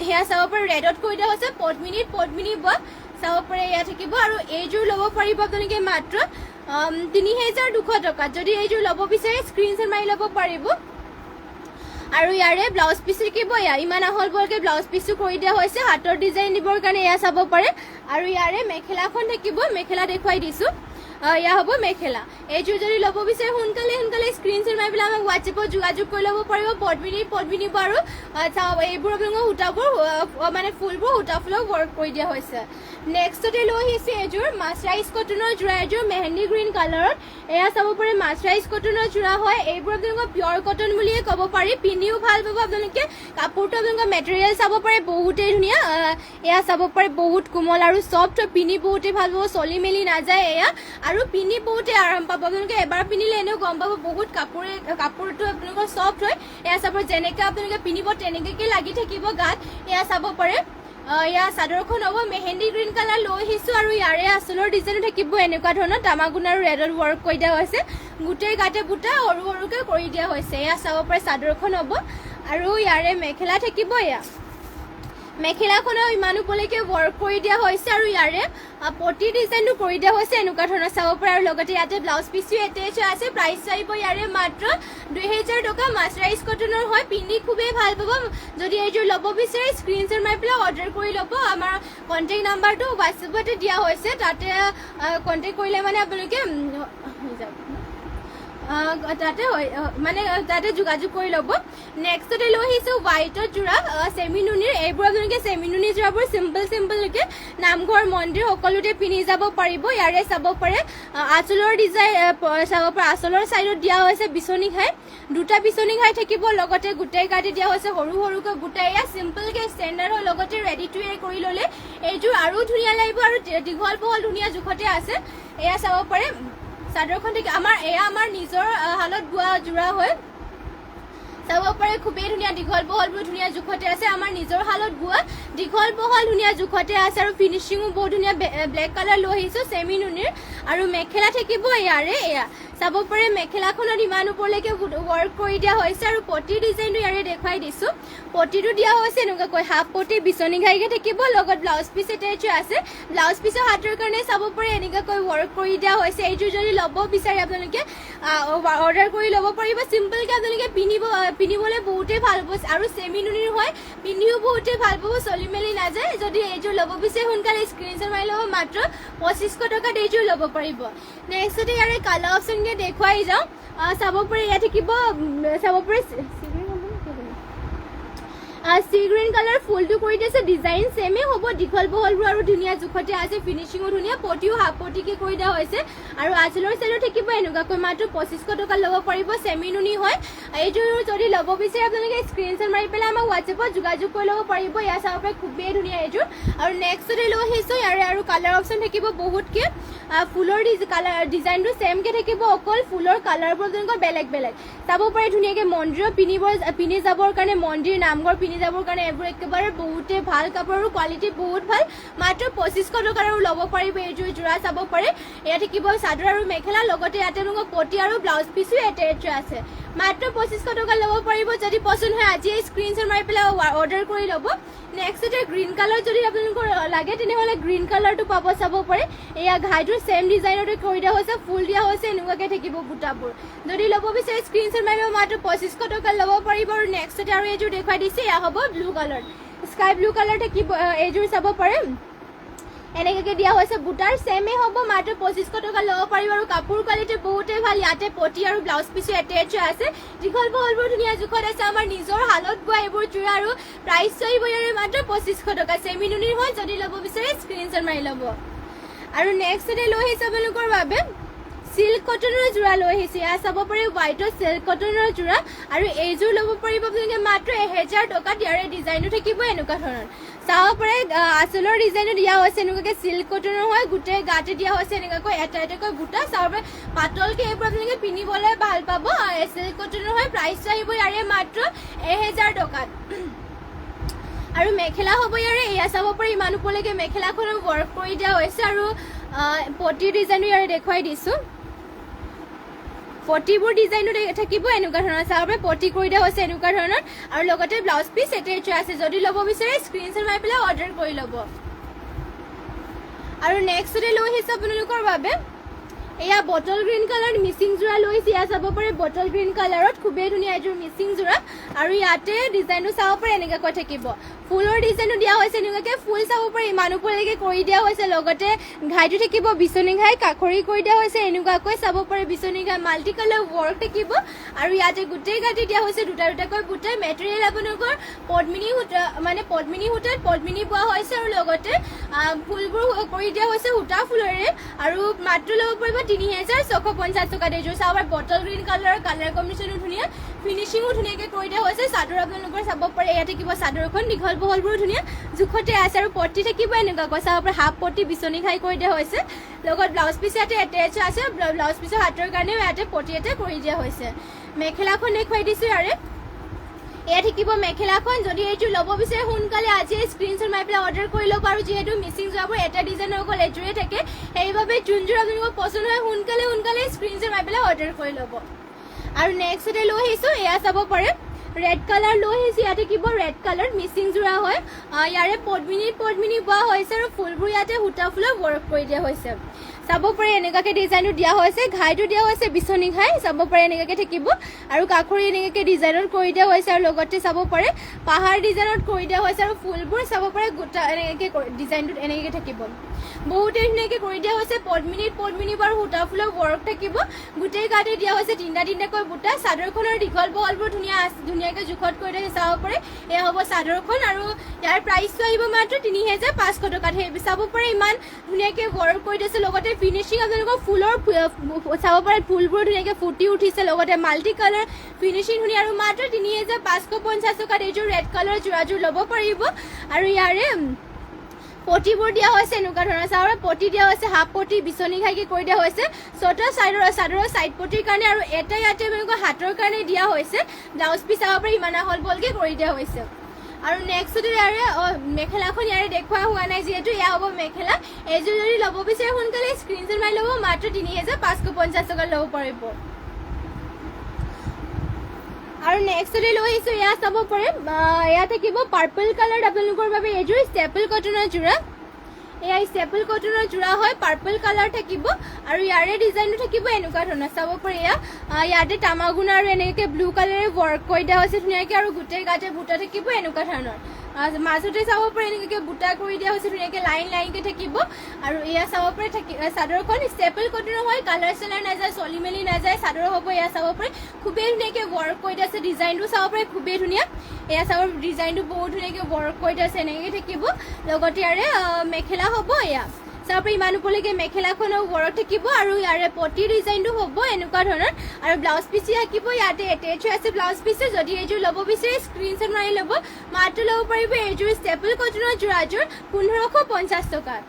S1: সেয়া চাব পাৰে ৰেডত কৰি দিয়া হৈছে পদ্মিনী বোৱা চাব পাৰে এয়া থাকিব আৰু এইযোৰ ল'ব পাৰিব আপোনালোকে মাত্ৰ ৩,২০০ টকাত যদি এইযোৰ ল'ব বিচাৰে স্ক্ৰীনশ্বট মাৰি ল'ব পাৰিব আৰু ইয়াৰে ব্লাউজ পিচ থাকিব ইমান আহল বলকে ব্লাউজ পিচটো কৰি দিয়া হৈছে হাতৰ ডিজাইন দিবৰ কাৰণে এয়া চাব পাৰে আৰু ইয়াৰে মেখেলাখন থাকিব মেখেলা দেখুৱাই দিছোঁ এয়া হ'ব মেখেলা এইযোৰ যদি ল'ব বিচাৰে সোনকালে স্ক্ৰীনশ্বট মাৰি পেলাই আমাক হোৱাটছএপত যোগাযোগ কৰি ল'ব পাৰিব পদ্মিনী আৰু এইবোৰ আপোনালোকৰ সূতাবোৰ মানে ফুলবোৰ সূতা ফুলৰ ৱৰ্ক কৰি দিয়া হৈছে নেক্সটতে লৈ আহিছে এইযোৰ মাছৰাইজ কটনৰ যোৰা এযোৰ মেহেন্দি গ্ৰীণ কালাৰত এয়া চাব পাৰে মাছৰাইজ কটনৰ যোৰা হয় এইবোৰ আপোনালোকৰ পিয়ৰ কটন বুলিয়ে ক'ব পাৰি পিন্ধিও ভাল পাব আপোনালোকে কাপোৰটো আপোনালোকৰ মেটেৰিয়েল চাব পাৰে বহুতেই ধুনীয়া এয়া চাব পাৰে বহুত কোমল আৰু চফ্ট পিন্ধি বহুতেই ভাল পাব চলি মেলি নাযায় এয়া আৰু পিন্ধি বহুতেই আৰাম পাব আপোনালোকে এবাৰ পিন্ধিলে এনেও গম পাব বহুত কাপোৰটো আপোনালোকৰ চফ্ট হয় এয়া চাব যেনেকৈ আপোনালোকে পিন্ধিব তেনেকৈ লাগি থাকিব গাত এয়া চাব পাৰে এয়া চাদৰখন হ'ব মেহেন্দি গ্ৰীণ কালাৰ লৈ আহিছোঁ আৰু ইয়াৰে আঁচলৰ ডিজাইনো থাকিব এনেকুৱা ধৰণৰ তামাগুণ আৰু ৰেডত ৱৰ্ক কৰি দিয়া হৈছে গোটেই গাতে বুটা সৰুকৈ কৰি দিয়া হৈছে এয়া চাব পাৰে চাদৰখন হ'ব আৰু ইয়াৰে মেখেলা থাকিব এয়া মেখেলাখনো ইমানো পলৈকে ৱৰ্ক কৰি দিয়া হৈছে আৰু ইয়াৰে পটি ডিজাইনটো কৰি দিয়া হৈছে এনেকুৱা ধৰণৰ চাব পাৰে আৰু লগতে ইয়াতে ব্লাউজ পিচো এটেচ আছে প্ৰাইচ চাইব ইয়াৰে মাত্ৰ ২,০০০ টকা মাছৰাইজ কটনৰ হয় পিন্ধি খুবেই ভাল পাব যদি এইযোৰ ল'ব বিচাৰে স্ক্ৰীনশ্বট মাৰি পেলাই অৰ্ডাৰ কৰি ল'ব আমাৰ কণ্টেক্ট নাম্বাৰটো হোৱাটছএপতে দিয়া হৈছে তাতে কণ্টেক্ট কৰিলে মানে আপোনালোকে হৈ যাব তাতে যোগাযোগ কৰি ল'ব নেক্সটতে লৈ আহিছোঁ হোৱাইটৰ যোৰা চেমি নুনিৰ এইবোৰ আপোনালোকে চেমি নুনি যোৰাবোৰ চিম্পলকৈ নামঘৰ মন্দিৰ সকলোতে পিন্ধি যাব পাৰিব ইয়াৰে চাব পাৰে আঁচলৰ ডিজাইন চাব পাৰে আঁচলৰ চাইডত দিয়া হৈছে বিচনী ঘাই দুটা বিচনী ঘাই থাকিব লগতে গোটেই গাতে দিয়া হৈছে সৰুকৈ বুটাই এয়া চিম্পলকৈ ষ্টেণ্ডাৰ্ড হয় লগতে ৰেডি টু ৱেৰ কৰি ল'লে এইযোৰ আৰু ধুনীয়া লাগিব আৰু দীঘল বহল ধুনীয়া জোখতে আছে এয়া চাব পাৰে চাদৰখন আমাৰ নিজৰ হালত বোৱা যোৰা হয় চাব পাৰে খুবেই ধুনীয়া দীঘল বহলবোৰ ধুনীয়া জোখতে আছে আমাৰ নিজৰ হালত বোৱা দীঘল বহল ধুনীয়া জোখতে আছে আৰু ফিনিচিঙো বহুত ধুনীয়া ব্লেক কালাৰ লৈ আহিছোঁ চেমি নুনিৰ আৰু মেখেলা থাকিব ইয়াৰে এয়া চাব পাৰে মেখেলাখনত ইমান ওপৰলৈকে ৱৰ্ক কৰি দিয়া হৈছে আৰু পটি ডিজাইনটো ইয়াৰে দেখুৱাই দিছোঁ পটিটো দিয়া হৈছে এনেকুৱাকৈ হাফ পটি বিচনী ঘাইকৈ থাকিব লগত ব্লাউজ পিচ এটেচ আছে ব্লাউজ পিচৰ হাতৰ কাৰণে চাব পাৰে এনেকুৱাকৈ ৱৰ্ক কৰি দিয়া হৈছে এইযোৰ যদি ল'ব বিচাৰে আপোনালোকে অৰ্ডাৰ কৰি ল'ব পাৰিব চিম্পলকৈ আপোনালোকে পিন্ধিবলৈ বহুতেই ভাল পাব আৰু চেমি নুনিৰ হয় পিন্ধিও বহুতেই ভাল পাব চলি মেলি নাযায় যদি এইযোৰ ল'ব বিচাৰে সোনকালে স্ক্ৰীনশ্বট মাৰি ল'ব মাত্ৰ ২৫০০ টকাত এইযোৰ ল'ব পাৰিব নেক্সটতে ইয়াৰে কালাৰ অপশ্যনকৈ দেখুৱাই যাওঁ চাব পাৰে ইয়াত থাকিব চাব পাৰে সি গ্ৰীণ কালাৰ ফুলটো কৰি দিছে ডিজাইন ছেমে হ'ব দীঘল বহলবোৰ আৰু ধুনীয়া জোখতে আছে ফিনিচিঙো ধুনীয়া পটিও হাফ পটিকে কৰি দিয়া হৈছে আৰু আঁচলৰ চাইডত থাকিব এনেকুৱাকৈ মাত্ৰ ২৫০০ টকা ল'ব পাৰিব ছেমি নুনি হয় এইযোৰ যদি ল'ব বিচাৰে আপোনালোকে স্ক্ৰীনশ্বট মাৰি পেলাই আমাক হোৱাটছএপত যোগাযোগ কৰি ল'ব পাৰিব ইয়াৰ চাব পাৰে খুবেই ধুনীয়া এইযোৰ আৰু নেক্সটতে লৈ আহিছোঁ ইয়াৰে আৰু কালাৰ অপশ্যন থাকিব বহুতকৈ ফুলৰ কালাৰ ডিজাইনটো ছেমকৈ থাকিব অকল ফুলৰ কালাৰবোৰ তেনেকুৱা বেলেগ চাব পাৰে ধুনীয়াকৈ মন্দিৰত পিন্ধি যাবৰ কাৰণে মন্দিৰ নামঘৰ পিন্ধি যাবৰ কাৰণে এইবোৰ একেবাৰে বহুতেই ভাল কাপোৰৰ কোৱালিটি বহুত ভাল মাত্ৰ ২৫০০ টকাৰ আৰু ল'ব পাৰিব এইযোৰ যোৰা চাব পাৰে এয়া থাকিব চাদৰ আৰু মেখেলা লগতে ইয়াতে আপোনালোকৰ পটি আৰু ব্লাউজ পিচো এটেচ আছে মাত্ৰ ২৫০০ টকা ল'ব পাৰিব যদি পচন্দ হয় আজি স্ক্ৰীনশ্বট মাৰি পেলাই অৰ্ডাৰ কৰি ল'ব নেক্সটতে গ্ৰীণ কালাৰ যদি আপোনালোকৰ লাগে তেনেহ'লে গ্ৰীণ কালাৰটো পাব চাব পাৰে এয়া ঘাইটোৰ ছেম ডিজাইনতে কৰি দিয়া হৈছে ফুল দিয়া হৈছে এনেকুৱাকৈ থাকিব বুটাবোৰ যদি ল'ব বিচাৰে স্ক্ৰীনশ্বট মাৰিব মাত্ৰ ২৫০০ টকা ল'ব পাৰিব আৰু নেক্সটতে আৰু এইযোৰ দেখুৱাই দিছে এয়া হ'ব blue colour sky blue colour থাকিব এইযোৰ চাব পাৰে এনেকৈ দিয়া হৈছে বুটাৰ সেমে হ'ব মাত্ৰ 2500 টকা ল'ব পাৰিব আৰু কাপোৰ কোৱালিটি বহুতে ভাল ইয়াতে পটি আৰু ব্লাউজ পিছো এটেচ আছে দীঘল বহলবোৰ ধুনীয়া জোখত আছে আমাৰ নিজৰ হালত বোৱা এইবোৰ জোৰা আৰু প্ৰাইচ আহিব ইয়াৰে মাত্ৰ 2500 টকা সেমি নুনিৰ হয় যদি ল'ব বিচাৰে স্ক্ৰিনশ্বট মাৰি ল'ব আৰু নেক্সটে লৈ আহিছে আপোনালোকৰ বাবে সিল্ক কটনৰ জোৰা লৈ আহিছে ইয়া চাব পাৰি হোৱাইটৰ সিল্ক কটনৰ জোৰা আৰু এইযোৰ ল'ব পাৰিব আপোনালোকে মাত্ৰ 1000 টকাত ইয়াৰে ডিজাইনটো থাকিব এনেকুৱা ধৰণৰ চাব পাৰে আচলৰ ডিজাইনটো দিয়া হৈছে এনেকুৱাকৈ সিল্ক কটনৰ হয় গোটেই গাতে দিয়া হৈছে এনেকুৱাকৈ এটা এটাকৈ বুটা চাব পাৰে পাতলকৈ এইবোৰ আপোনালোকে পিন্ধিবলৈ ভাল পাব আৰু সিল্ক কটনৰ হয় প্ৰাইচ আহিব ইয়াৰে মাত্ৰ 1000 টকাত আৰু মেখেলা হ'ব ইয়াৰে এয়া চাব পাৰি ইমান ওপৰলৈকে মেখেলাখনৰ ৱৰ্ক কৰি দিয়া হৈছে আৰু পটি ডিজাইনো ইয়াৰে দেখুৱাই দিছোঁ পটিবোৰ ডিজাইনো থাকিব এনেকুৱা ধৰণৰ চাব পাৰে পটি কৰি দিয়া হৈছে এনেকুৱা ধৰণৰ আৰু লগতে ব্লাউজ পিচ এটেচ আছে যদি ল'ব বিচাৰে স্ক্ৰিনশ্বট মাৰি পেলাই অৰ্ডাৰ কৰি ল'ব আৰু নেক্সটে লৈ আহিছে আপোনালোকৰ বাবে এয়া বটল গ্ৰীণ কালাৰ মিচিং জোৰা লৈ আহিছে এয়া চাব পাৰে বটল গ্ৰীণ কালাৰত খুবেই ধুনীয়া এযোৰ মিচিং জোৰা আৰু ইয়াতে ডিজাইনটো চাব পাৰে এনেকুৱাকৈ থাকিব ফুলৰ ডিজাইনো দিয়া হৈছে এনেকুৱাকৈ ফুল চাব পাৰে ইমান ওপৰলৈকে কৰি দিয়া হৈছে লগতে ঘাইটো থাকিব বিচনী ঘাই কাখৰি কৰি দিয়া হৈছে এনেকুৱাকৈ চাব পাৰে বিচনী ঘাই মাল্টি কালাৰ ৱৰ্ক থাকিব আৰু ইয়াতে গোটেই গাঁঠি দিয়া হৈছে দুটা দুটাকৈ বুটাই মেটেৰিয়েল আপোনালোকৰ পদ্মিনী সূতা মানে পদ্মিনী সূতাত পদ্মিনী বোৱা হৈছে আৰু লগতে ফুলবোৰ কৰি দিয়া হৈছে সূতা ফুলৰে আৰু মাত্ৰ ল'ব পাৰিব 3650 টকাত এইযোৰ চাব পাৰে বটল গ্ৰীণ কালাৰ কম্বিনেশ্যনো ধুনীয়া ফিনিচিঙো ধুনীয়াকৈ কৰি দিয়া হৈছে চাদৰ আপোনালোকৰ চাব পাৰে ইয়াত থাকিব চাদৰখন দীঘল বহলবোৰো ধুনীয়া জোখতে আছে আৰু পটি থাকিব এনেকুৱাকৈ চাব পাৰে হাফ পটি বিচনী খাই কৰি দিয়া হৈছে লগত ব্লাউজ পিচ ইয়াতে এটেচ আছে ব্লাউজ পিচৰ হাতৰ কাৰণেও ইয়াতে পটি এটা কৰি দিয়া হৈছে মেখেলাখন দেখুৱাই দিছোঁ ইয়াৰে এয়া থাকিব মেখেলাখন যদি এইযোৰ ল'ব বিচাৰে সোনকালে আজি স্ক্ৰিনশ্বট মাৰি পেলাই অৰ্ডাৰ কৰি ল'ব আৰু যিহেতু মিচিং যোৱাবোৰ এটা ডিজাইনৰ অকল এযোৰে থাকে সেইবাবে যোনযোৰ আপোনালোকৰ পচন্দ হয় সোনকালে স্ক্ৰিনশ্বট মাৰি পেলাই অৰ্ডাৰ কৰি ল'ব আৰু নেক্সটে লৈ আহিছোঁ এয়া চাব পাৰে ৰেড কালাৰ লৈ আহিছোঁ ইয়াতে থাকিব ৰেড কালাৰ মিচিং জোৰা হয় ইয়াৰে পদ্মিনী বোৱা হৈছে আৰু ফুলবোৰ ইয়াতে সূতা ফুলৰ ৱৰ্ক কৰি দিয়া হৈছে চাব পাৰে এনেকুৱাকৈ ডিজাইনটো দিয়া হৈছে ঘাইটো দিয়া হৈছে বিচনী ঘাই চাব পাৰে এনেকুৱাকৈ থাকিব আৰু কাখৰি এনেকুৱাকৈ ডিজাইনত কৰি দিয়া হৈছে আৰু লগতে চাব পাৰে পাহাৰ ডিজাইনত কৰি দিয়া হৈছে আৰু ফুলবোৰ চাব পাৰে গোটা এনেকুৱাকৈ ডিজাইনটোত এনেকুৱাকৈ থাকিব বহুতেই ধুনীয়াকৈ কৰি দিয়া হৈছে পদ্মিনী বাৰু সূতা ফুলৰ ৱৰ্ক থাকিব গোটেই গাতে দিয়া হৈছে তিনিটাকৈ বুটা চাদৰখনৰ দীঘল বহলবোৰ ধুনীয়াকৈ জোখত কৰি দিয়া চাব পাৰে এয়া হ'ব চাদৰখন আৰু ইয়াৰ প্ৰাইচটো আহিব মাত্ৰ 3500 টকাত সেই চাব পাৰে ইমান ধুনীয়াকৈ ৱৰ্ক কৰি দিছে লগতে ফিনিচিং আপোনালোকৰ ফুলৰ চাব পাৰে ফুলবোৰ ধুনীয়াকৈ ফুটি উঠিছে লগতে মাল্টি কালাৰ ফিনিচিং ধুনীয়া আৰু মাত্ৰ 3550 টকাত এইযোৰ ৰেড কালাৰ জোৰাযোৰ ল'ব পাৰিব আৰু ইয়াৰে পটিবোৰ দিয়া হৈছে এনেকুৱা ধৰণৰ চাউৰ পটি দিয়া হৈছে হাফ পটি বিচনী ঘাইকে কৰি দিয়া হৈছে ছটা চাদৰৰ চাইড পটিৰ কাৰণে আৰু এটা ইয়াতে আপোনালোকৰ হাতৰ কাৰণে দিয়া হৈছে ব্লাউজ পিচ চাব পাৰি ইমান আহল বহলকৈ কৰি দিয়া হৈছে আৰু নেক্সটতে ইয়াৰে মেখেলাখন ইয়াৰে দেখুওৱা হোৱা নাই যিহেতু এয়া হ'ব মেখেলা এইযোৰ যদি ল'ব বিচাৰে সোনকালে স্ক্ৰিনশ্বট মাৰি ল'ব মাত্ৰ 3550 টকাত ল'ব পাৰিব আৰু নেক্সটতে লৈ আহিছোঁ এয়া চাব পাৰে এয়া থাকিব পাৰ্পল কালাৰ আপোনালোকৰ বাবে এইযোৰ ষ্টেপল কটনৰ জোৰা এয়া ষ্টেপল কটনৰ জোৰা হয় পাৰ্পল কালাৰ থাকিব আৰু ইয়াৰে ডিজাইনটো থাকিব এনেকুৱা ধৰণৰ চাব পাৰে ইয়াতে তামাগুনা আৰু এনেকৈ ব্লু কালাৰে ৱৰ্ক কৰি দিয়া হৈছে ধুনীয়াকৈ আৰু গোটেই গাতে বুটা থাকিব এনেকুৱা ধৰণৰ মাজতে চাব পাৰে এনেকুৱাকৈ বুটা কৰি দিয়া হৈছে ধুনীয়াকৈ লাইনকৈ থাকিব আৰু এয়া চাব পাৰে চাদৰখন ষ্টেপল কটনৰ হয় কালাৰ চালাৰ নাযায় চলি মেলি নাযায় চাদৰ হ'ব এয়া চাব পাৰে খুবেই ধুনীয়াকৈ ৱৰ্ক কৰি দিয়া আছে ডিজাইনটো চাব পাৰে খুবেই ধুনীয়া এয়া চাব ডিজাইনটো বহুত ধুনীয়াকৈ ৱৰ্ক কৰি দিয়া আছে এনেকৈ থাকিব লগতে ইয়াৰে মেখেলা হ'ব এয়া চাব পাৰে ইমান ওপৰলৈকে মেখেলাখনৰ ৱৰ্ক থাকিব আৰু ইয়াৰে পটি ডিজাইনটো হ'ব এনেকুৱা ধৰণৰ আৰু ব্লাউজ পিচ থাকিব ইয়াতে এটেচ হৈ আছে ব্লাউজ পিচ যদি এইযোৰ ল'ব বিচাৰে স্ক্ৰিনশ্বট মাৰি ল'ব মাত্ৰ ল'ব পাৰিব এইযোৰ ষ্টেপল কটনৰ জোৰাযোৰ 1550 টকাত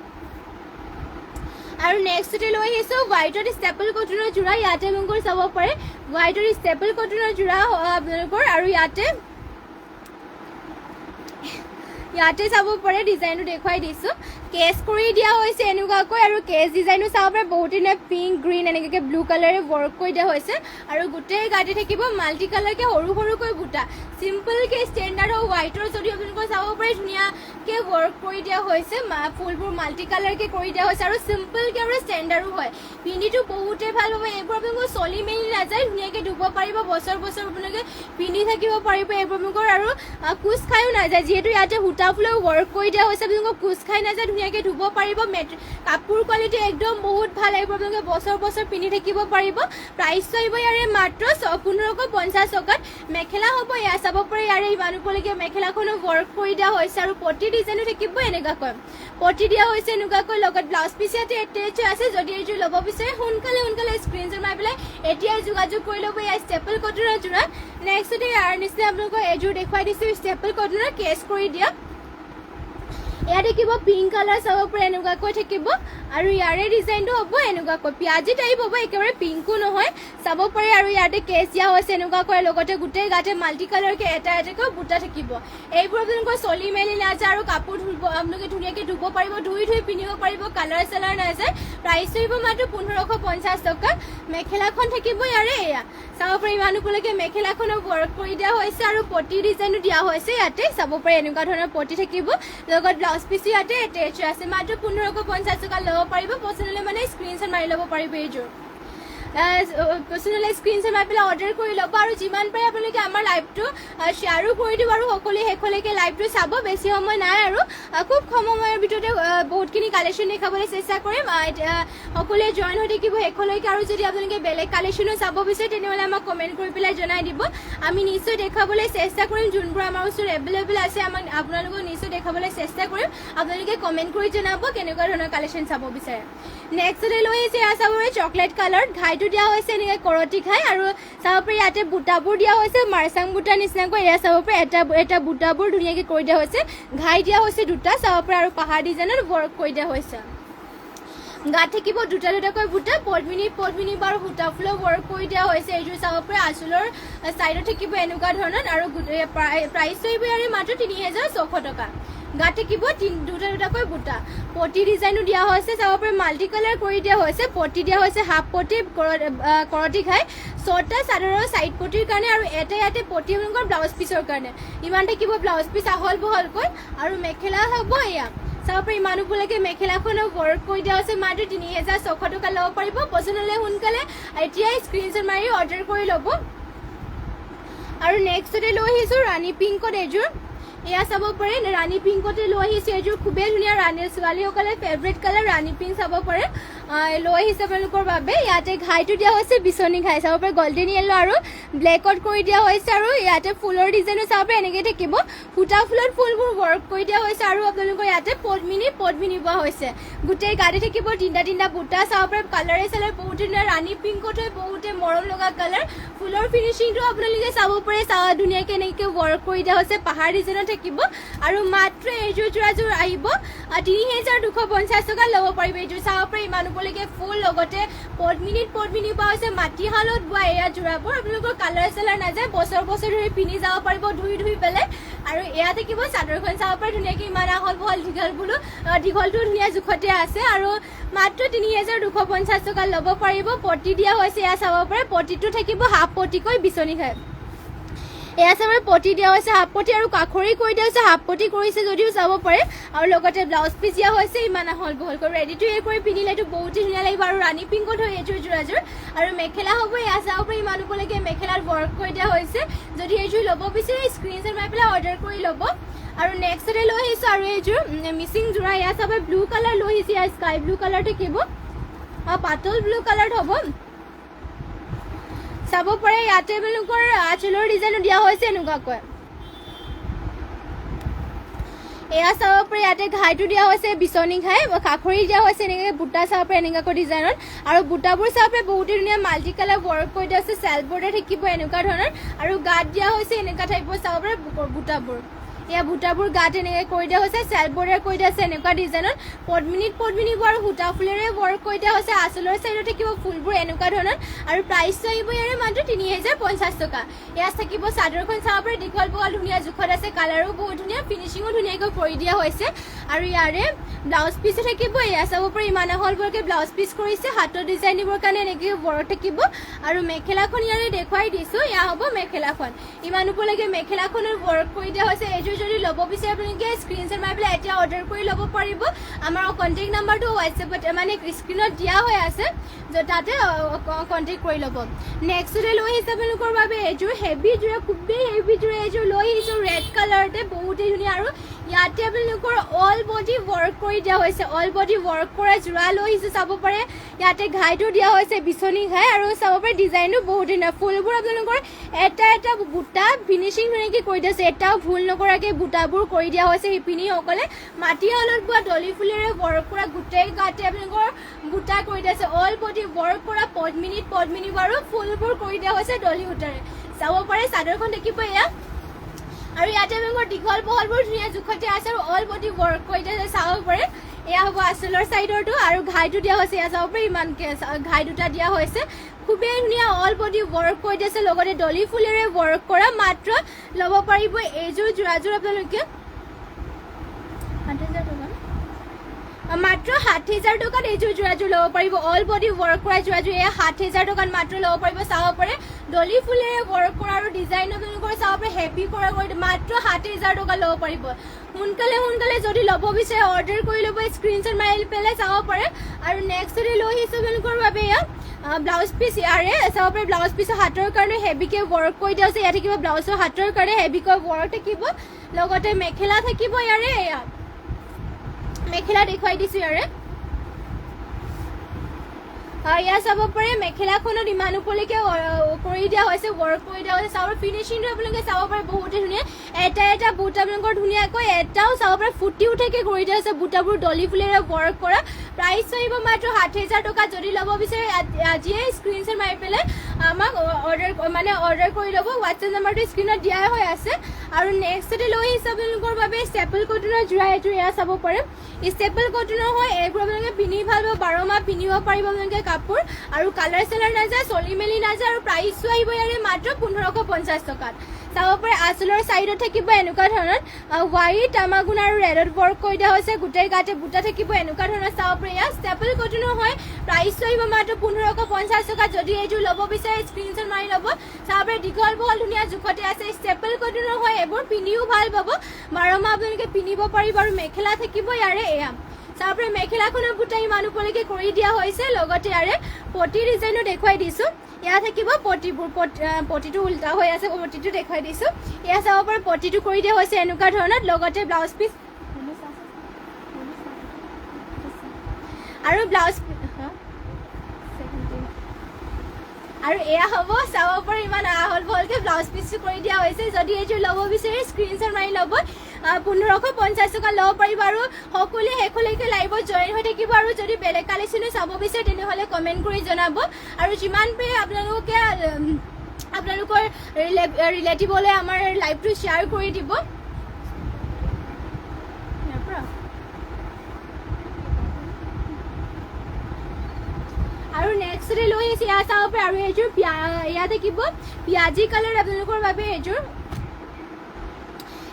S1: আৰু নেক্সটতে লৈ আহিছোঁ হোৱাইটৰ ষ্টেপল কটনৰ জোৰা ইয়াতে আপোনালোকৰ চাব পাৰে হোৱাইটৰ ষ্টেপল কটনৰ জোৰা আপোনালোকৰ আৰু ইয়াতে চাব পাৰে ডিজাইনটো দেখুৱাই দিছোঁ কেচ কৰি দিয়া হৈছে এনেকুৱাকৈ আৰু কেচ ডিজাইনো চাব পাৰে বহুত ধুনীয়া পিংক গ্ৰীণ এনেকৈ ব্লু কালাৰে ৱৰ্ক কৰি দিয়া হৈছে আৰু গোটেই গাতে থাকিব মাল্টি কালাৰকৈ সৰুকৈ বুটা চিম্পলকৈ ষ্টেণ্ডাৰ্ড হোৱাইটৰ যদি আপোনালোকৰ চাব পাৰে ধুনীয়াকৈ ৱৰ্ক কৰি দিয়া হৈছে ফুলবোৰ মাল্টি কালাৰকৈ কৰি দিয়া হৈছে আৰু চিম্পলকৈ আৰু ষ্টেণ্ডাৰ্ডো হয় পিন্ধিটো বহুতেই ভাল পাব এইবোৰ আপোনালোকৰ চলি মেলি নাযায় ধুনীয়াকৈ ধুব পাৰিব বছৰ আপোনালোকে পিন্ধি থাকিব পাৰিব এইবোৰ আপোনালোকৰ আৰু কোচ খায়ো নাযায় যিহেতু ইয়াতে সূতা ফুলৰ ৱৰ্ক কৰি দিয়া হৈছে আপোনালোকৰ কোচ খাই নাযায় ধুনীয়াকৈ ধুব পাৰিব কাপোৰ কোৱালিটি একদম বহুত ভাল আহিব আপোনালোকে বছৰ বছৰ পিন্ধি থাকিব পাৰিব প্ৰাইচটো আহিব ইয়াৰে মাত্ৰ 1550 টকাত মেখেলা হ'ব এয়া চাব পাৰে ইয়াৰে ইমান উপলৈকে মেখেলাখনো ৱৰ্ক কৰি দিয়া হৈছে আৰু পটি ডিজাইনো থাকিব এনেকুৱাকৈ পটি দিয়া হৈছে এনেকুৱাকৈ লগত ব্লাউজ পিচ ইয়াতে এটেচ আছে যদি এইযোৰ ল'ব বিচাৰে সোনকালে স্ক্ৰীনশ্বট মাৰি পেলাই এতিয়াই যোগাযোগ কৰি ল'ব এয়া ষ্টেপল কটনৰ যোৰা নেক্সটতে ইয়াৰ নিচিনা আপোনালোকক এযোৰ দেখুৱাই দিছোঁ ষ্টেপল কটনৰ কেছ কৰি দিয়া এয়া দেখিব পিংক কালাৰ চাব পাৰে এনেকুৱাকৈ থাকিব আৰু ইয়াৰে ডিজাইনটো হ'ব এনেকুৱাকৈ পিয়াজি টাইপ হ'ব একেবাৰে পিংকো নহয় চাব পাৰে আৰু ইয়াতে কেছ দিয়া হৈছে এনেকুৱাকৈ লগতে গোটেই গাতে মাল্টি কালাৰকৈ এটাকৈ বুটা থাকিব এইবোৰ আপোনালোকৰ চলি মেলি নাযায় আৰু কাপোৰ ধুব আপোনালোকে ধুনীয়াকৈ ধুব পাৰিব ধুই পিন্ধিব পাৰিব কালাৰ চালাৰ নাযায় প্ৰাইচটো আহিব মাত্ৰ 1550 টকা মেখেলাখন থাকিব ইয়াৰে এয়া চাব পাৰে ইমান উপলৈকে মেখেলাখনো ৱৰ্ক কৰি দিয়া হৈছে আৰু পটি ডিজাইনো দিয়া হৈছে ইয়াতে চাব পাৰে এনেকুৱা ধৰণৰ পটি থাকিব লগত ব্লাউজ পিচ ইয়াতে এটেচ আছে মাত্ৰ 1550 টকা ল'ব পাৰিব পচন্দ হ'লে মানে স্ক্ৰীনশ্বট মাৰি ল'ব পাৰিব এইযোৰ পচন্দ হ'লে স্ক্ৰীনশ্বট মাৰি পেলাই অৰ্ডাৰ কৰি ল'ব আৰু যিমান পাৰে আপোনালোকে আমাৰ লাইভটো শ্বেয়াৰো কৰি দিব আৰু সকলোৱে শেষলৈকে লাইভটো চাব বেছি সময় নাই আৰু খুব কম সময়ৰ ভিতৰতে বহুতখিনি কালেকশ্যন দেখাবলৈ চেষ্টা কৰিম সকলোৱে জইন হৈ থাকিব শেষলৈকে আৰু যদি আপোনালোকে বেলেগ কালেকশ্যনো চাব বিচাৰে তেনেহ'লে আমাক কমেণ্ট কৰি পেলাই জনাই দিব আমি নিশ্চয় দেখাবলৈ চেষ্টা কৰিম যোনবোৰ আমাৰ ওচৰত এভেইলেবল আছে আমাক আপোনালোকক নিশ্চয় দেখাবলৈ চেষ্টা কৰিম আপোনালোকে কমেণ্ট কৰি জনাব কেনেকুৱা ধৰণৰ কালেকশ্যন চাব বিচাৰে নেক্সটতে লৈ আহিছে এয়া চাব পাৰে চকলেট কালাৰ ঘাইটো দিয়া হৈছে এনেকৈ কৰতি ঘাই আৰু চাব পাৰি ইয়াতে বুটাবোৰ দিয়া হৈছে মাৰ্চাং বুটাৰ নিচিনাকৈ এয়া চাব পাৰি এটা বুটাবোৰ ধুনীয়াকৈ কৰি দিয়া হৈছে ঘাই দিয়া হৈছে দুটা চাব পাৰে আৰু পাহাৰ ডিজাইনত ৱৰ্ক কৰি দিয়া হৈছে গাত থাকিব দুটাকৈ বুটা পদ্মিনী বাৰু বুটা ফুলৰ ৱৰ্ক কৰি দিয়া হৈছে এইযোৰ চাব পাৰে আঁচলৰ চাইডত থাকিব এনেকুৱা ধৰণৰ আৰু প্ৰাইচটো আহিব ইয়াৰে মাত্ৰ 3600 টকা গাত থাকিব দুটাকৈ বুটা পটি ডিজাইনো দিয়া হৈছে চাব পাৰে মাল্টি কালাৰ কৰি দিয়া হৈছে পটি দিয়া হৈছে হাফ পটি কৰতি খাই ছটা চাদৰৰ চাইড পটিৰ কাৰণে আৰু এটা ইয়াতে পটি আপোনালোকৰ ব্লাউজ পিচৰ কাৰণে ইমান থাকিব ব্লাউজ পিচ আহল বহলকৈ আৰু মেখেলা হ'ব এয়া চাব পাৰি ইমান উপলৈকে মেখেলাখনো ৱৰ্ক কৰি দিয়া হৈছে মাত্ৰ 3600 টকা ল'ব পাৰিব পচন্দ হ'লে সোনকালে এতিয়াই স্ক্ৰীনশ্বট মাৰি অৰ্ডাৰ কৰি ল'ব আৰু নেক্সটতে লৈ আহিছোঁ ৰাণী পিংকত এযোৰ এয়া চাব পাৰে ৰাণী পিংকতে লৈ আহিছোঁ এযোৰ খুবেই ধুনীয়া ৰাণী ছোৱালীসকলে ফেভৰেট কালাৰ ৰাণী পিংক চাব পাৰে লৈ আহিছে আপোনালোকৰ বাবে ইয়াতে ঘাইটো দিয়া হৈছে বিচনী ঘাই চাব পাৰে গল্ডেন য়েল্লো আৰু ব্লেকত কৰি দিয়া হৈছে আৰু ইয়াতে ফুলৰ ডিজাইনো চাব পাৰে এনেকৈ থাকিব ফুটা ফুলত ফুলবোৰ ৱৰ্ক কৰি দিয়া হৈছে আৰু আপোনালোকৰ ইয়াতে পদ্মিনী বোৱা হৈছে গোটেই গাতে থাকিব তিনিটা বুটা চাব পাৰে কালাৰে চালাৰ বহুতে ধুনীয়া ৰাণী পিংকতে বহুতে মৰম লগা কালাৰ ফুলৰ ফিনিচিংটো আপোনালোকে চাব পাৰে ধুনীয়াকৈ এনেকৈ ৱৰ্ক কৰি দিয়া হৈছে পাহাৰ ডিজাইনত থাকিব আৰু মাত্ৰ এইযোৰ যোৰাযোৰ আহিব 3250 টকা ল'ব পাৰিব এইযোৰ চাব পাৰে ইমান উপলৈকে ফুল লগতে পদ্মিনী পোৱা হৈছে মাটিশালত বোৱা এয়া যোৰাবোৰ আপোনালোকৰ কালাৰ চালাৰ নাযায় বছৰ ধৰি পিন্ধি যাব পাৰিব ধুই পেলাই আৰু এয়া থাকিব চাদৰখন চাব পাৰে ধুনীয়াকৈ ইমান আহল বহল দীঘলটো ধুনীয়া জোখতে আছে আৰু মাত্ৰ 3250 টকা ল'ব পাৰিব পটি দিয়া হৈছে এয়া চাব পাৰে পটিটো থাকিব হাফ পটিকৈ বিচনী খাই এয়া চাব পটি দিয়া হৈছে হাফ পটি আৰু কাখৰি কৰি দিয়া হৈছে হাফ পটি কৰিছে যদিও চাব পাৰে আৰু লগতে ব্লাউজ পিচ দিয়া হৈছে ইমান আহল বহলকৈ ৰেডি টু ৱেৰ কৰি পিন্ধিলেতো বহুতেই ধুনীয়া লাগিব আৰু ৰাণী পিংকত হয় এইযোৰ যোৰাযোৰ আৰু মেখেলা হ'ব এয়া চাব পাৰে ইমান উপলৈকে মেখেলাত ৱৰ্ক কৰি দিয়া হৈছে যদি এইযোৰ ল'ব বিচাৰে স্ক্ৰীনশ্বট মাৰি পেলাই অৰ্ডাৰ কৰি ল'ব আৰু নেক্সটতে লৈ আহিছোঁ আৰু এইযোৰ মিচিং যোৰা এয়া চাব ব্লু কালাৰ লৈ আহিছে ইয়াৰ স্কাই ব্লু কালাৰ থাকিব পাতল ব্লু কালাৰত হ'ব চাব পাৰে ইয়াতে আপোনালোকৰ আঁচলৰ ডিজাইনো দিয়া হৈছে এনেকুৱাকৈ এয়া চাব পাৰে ইয়াতে ঘাইটো দিয়া হৈছে বিচনী ঘাই কাখৰি দিয়া হৈছে এনেকৈ বুটা চাব পাৰে এনেকুৱাকৈ ডিজাইনত আৰু বুটাবোৰ চাব পাৰে বহুতেই ধুনীয়া মাল্টি কালাৰ ৱৰ্ক কৰি দিয়া হৈছে চেল্ফ বৰ্ডাৰ থাকিব এনেকুৱা ধৰণৰ আৰু গাত দিয়া হৈছে এনেকুৱা টাইপৰ চাব পাৰে বুটাবোৰ এয়া বুটাবোৰ গাত এনেকৈ কৰি দিয়া হৈছে চেল্ফ বৰ্ডাৰ কৰি দিয়া হৈছে এনেকুৱা ডিজাইনত পদ্মিনীবোৰ আৰু সূতা ফুলেৰে ৱৰ্ক কৰি দিয়া হৈছে আঁচলৰ চাইডত থাকিব ফুলবোৰ এনেকুৱা ধৰণৰ আৰু প্ৰাইচটো আহিব ইয়াৰে মাত্ৰ 3050 টকা এয়া থাকিব চাদৰখন চাব পাৰে দীঘল বহল ধুনীয়া জোখত আছে কালাৰো বহুত ধুনীয়া ফিনিচিঙো ধুনীয়াকৈ কৰি দিয়া হৈছে আৰু ইয়াৰে ব্লাউজ পিচো থাকিব এয়া চাব পাৰে ইমান আহল বহলকৈ ব্লাউজ পিচ কৰিছে হাতৰ ডিজাইন দিবৰ কাৰণে এনেকৈ ৱৰ্ক থাকিব আৰু মেখেলাখন ইয়াৰে দেখুৱাই দিছোঁ এয়া হ'ব মেখেলাখন ইমান উপলৈকে মেখেলাখনৰ ৱৰ্ক কৰি দিয়া হৈছে এইযোৰ যদি ল'ব বিচাৰে আপোনালোকে স্ক্ৰীনশ্বট মাৰি পেলাই এতিয়া অৰ্ডাৰ কৰি ল'ব পাৰিব আমাৰ কণ্টেক্ট নাম্বাৰটো হোৱাটছএপত মানে স্ক্ৰীনত দিয়া হৈ আছে তাতে কণ্টেক্ট কৰি ল'ব নেক্সটতে লৈ আহিছে আপোনালোকৰ বাবে এইযোৰ হেভি যোৰা খুবেই হেভি যোৰা এইযোৰ লৈ আহিছোঁ ৰেড কালাৰতে বহুতেই ধুনীয়া আৰু ইয়াতে আপোনালোকৰ অল বডি ৱৰ্ক কৰি দিয়া হৈছে অল বডি ৱৰ্ক কৰা জোৰা লৈ আহিছোঁ চাব পাৰে ইয়াতে ঘাইটো দিয়া হৈছে বিচনী ঘাই আৰু চাব পাৰে ডিজাইনটো বহুত ধুনীয়া ফুলবোৰ আপোনালোকৰ এটা এটা বুটা ফিনিচিং ধুনীয়াকৈ কৰি দিয়া হৈছে এটাও ভুল নকৰাকৈ বুটাবোৰ কৰি দিয়া হৈছে শিপিনীসকলে মাটিশালত বোৱা দলি ফুলেৰে ৱৰ্ক কৰা গোটেই গাতে আপোনালোকৰ বুটা কৰি দিয়া হৈছে অল বডি ৱৰ্ক কৰা পদ্মিনী বাৰু ফুলবোৰ কৰি দিয়া হৈছে দলি সূতাৰে চাব পাৰে চাদৰখন দেখিব এয়া আৰু ইয়াতে আপোনালোকৰ দীঘল বহলবোৰ ধুনীয়া জোখতে আছে আৰু অল বডি ৱৰ্ক কৰি দিয়া চাব পাৰে এয়া হ'ব আঁচলৰ চাইডৰটো আৰু ঘাইটো দিয়া হৈছে এয়া চাব পাৰে ইমানকৈ ঘাই দুটা দিয়া হৈছে খুবেই ধুনীয়া অল বডি ৱৰ্ক কৰি দিছে লগতে দলি ফুলেৰে ৱৰ্ক কৰা মাত্ৰ ল'ব পাৰিব এইযোৰ যোৰাযোৰ আপোনালোকে মাত্ৰ ৭০০০ টকাত এইযোৰ যোৰাযোৰ ল'ব পাৰিব অল বডি ৱৰ্ক কৰা যোৰাযোৰ এয়া ৭০০০ টকাত মাত্ৰ ল'ব পাৰিব চাব পাৰে দলি ফুলেৰে ৱৰ্ক কৰা আৰু ডিজাইন আপোনালোকৰ চাব পাৰে হেভি কৰা কৰি মাত্ৰ ৭০০০ টকা ল'ব পাৰিব সোনকালে যদি ল'ব বিচাৰে অৰ্ডাৰ কৰি ল'ব স্ক্ৰীনশ্বট মাৰি পেলাই চাব পাৰে আৰু নেক্সট যদি লৈ আহিছোঁ আপোনালোকৰ বাবে এয়া ব্লাউজ পিচ ইয়াৰে চাব পাৰে ব্লাউজ পিচৰ হাতৰ কাৰণে হেভিকৈ ৱৰ্ক কৰি দিয়া হৈছে ইয়াত থাকিব ব্লাউজৰ হাতৰ কাৰণে হেভিকৈ ৱৰ্ক থাকিব লগতে মেখেলা থাকিব ইয়াৰে এয়া মেখেলা দেখুৱাই দিছোঁ ইয়াৰে ইয়াত চাব পাৰে মেখেলাখনত ইমান ওপৰলৈকে কৰি দিয়া হৈছে ৱৰ্ক কৰি দিয়া হৈছে চাব ফিনিচিংটো আপোনালোকে চাব পাৰে বহুতে ধুনীয়া এটা বুট আপোনালোকৰ ধুনীয়াকৈ এটাও চাব পাৰে ফুটি উঠাকৈ কৰি দিয়া হৈছে বুটাবোৰ দলি ফুলেৰে ৱৰ্ক কৰা প্ৰাইচ আহিব মাত্ৰ ৭০০০ টকা যদি ল'ব বিচাৰে আজিয়ে স্ক্ৰীনশ্বট মাৰি পেলাই আমাক অৰ্ডাৰ কৰি ল'ব হোৱাটছএপ নাম্বাৰটো স্ক্ৰীনত দিয়া হৈ আছে আৰু নেক্সট যদি লৈ আহিছে আপোনালোকৰ বাবে ষ্টেপল কটনৰ যোৰা এযোৰ এয়া চাব পাৰে ষ্টেপল কটনৰ হয় এইবোৰ আপোনালোকে পিন্ধি ভাল পাব ১২ মাহ পিন্ধিব পাৰিব আপোনালোকে কাপোৰ আৰু কালাৰ চালাৰ নাযায় চলি মেলি নাযায় আৰু প্ৰাইচটো আহিব ইয়াৰে মাত্ৰ ১৫৫০ টকাত চাব পাৰে আঁচলৰ চাইডত থাকিব এনেকুৱা ধৰণৰ হোৱাইট তামাগুণ আৰু ৰেডত ৱৰ্ক কৰি দিয়া হৈছে গোটেই গাতে বুটা থাকিব এনেকুৱা ধৰণৰ চাব পাৰে ইয়াত ষ্টেপল কটনৰ হয় প্ৰাইচটো আহিব মাত্ৰ ১৫৫০ টকা যদি এইযোৰ ল'ব বিচাৰে স্ক্ৰীনশ্বট মাৰি ল'ব চাব পাৰে দীঘল বহল ধুনীয়া জোখতে আছে ষ্টেপল কটনৰ হয় এইবোৰ পিন্ধিও ভাল পাব ১২ মাহ আপোনালোকে পিন্ধিব পাৰিব আৰু মেখেলা থাকিব ইয়াৰে এয়া চাব পাৰে মেখেলাখনৰ বুটা ইমান ওপৰলৈকে কৰি দিয়া হৈছে লগতে ইয়াৰে পটি ডিজাইনো দেখুৱাই দিছোঁ এয়া থাকিব পটিটো উল্টা হৈ আছে পটিটো দেখুৱাই দিছোঁ এয়া চাব পাৰে পটিটো কৰি দিয়া হৈছে এনেকুৱা ধৰণত লগতে ব্লাউজ পিচ আৰু আৰু এয়া হ'ব চাব পাৰে ইমান আহল বহলকৈ ব্লাউজ পিচটো কৰি দিয়া হৈছে যদি এইযোৰ ল'ব বিচাৰে স্ক্ৰীনশ্বট মাৰি ল'ব ১৫৫০ টকা ল'ব পাৰিব আৰু সকলোৱে শেষলৈকে লাইভত জইন হৈ থাকিব আৰু যদি বেলেগ কালেকশ্যনো চাব বিচাৰে তেনেহ'লে কমেণ্ট কৰি জনাব আৰু যিমান পাৰে আপোনালোকে আপোনালোকৰ ৰিলেটিভলৈ আমাৰ লাইভটো শ্বেয়াৰ কৰি দিব আৰু নেক্সট যদি লৈ আহিছে এয়া চাব পাৰে আৰু এইযোৰ এয়া থাকিব পিঁয়াজী কালাৰ আপোনালোকৰ বাবে এইযোৰ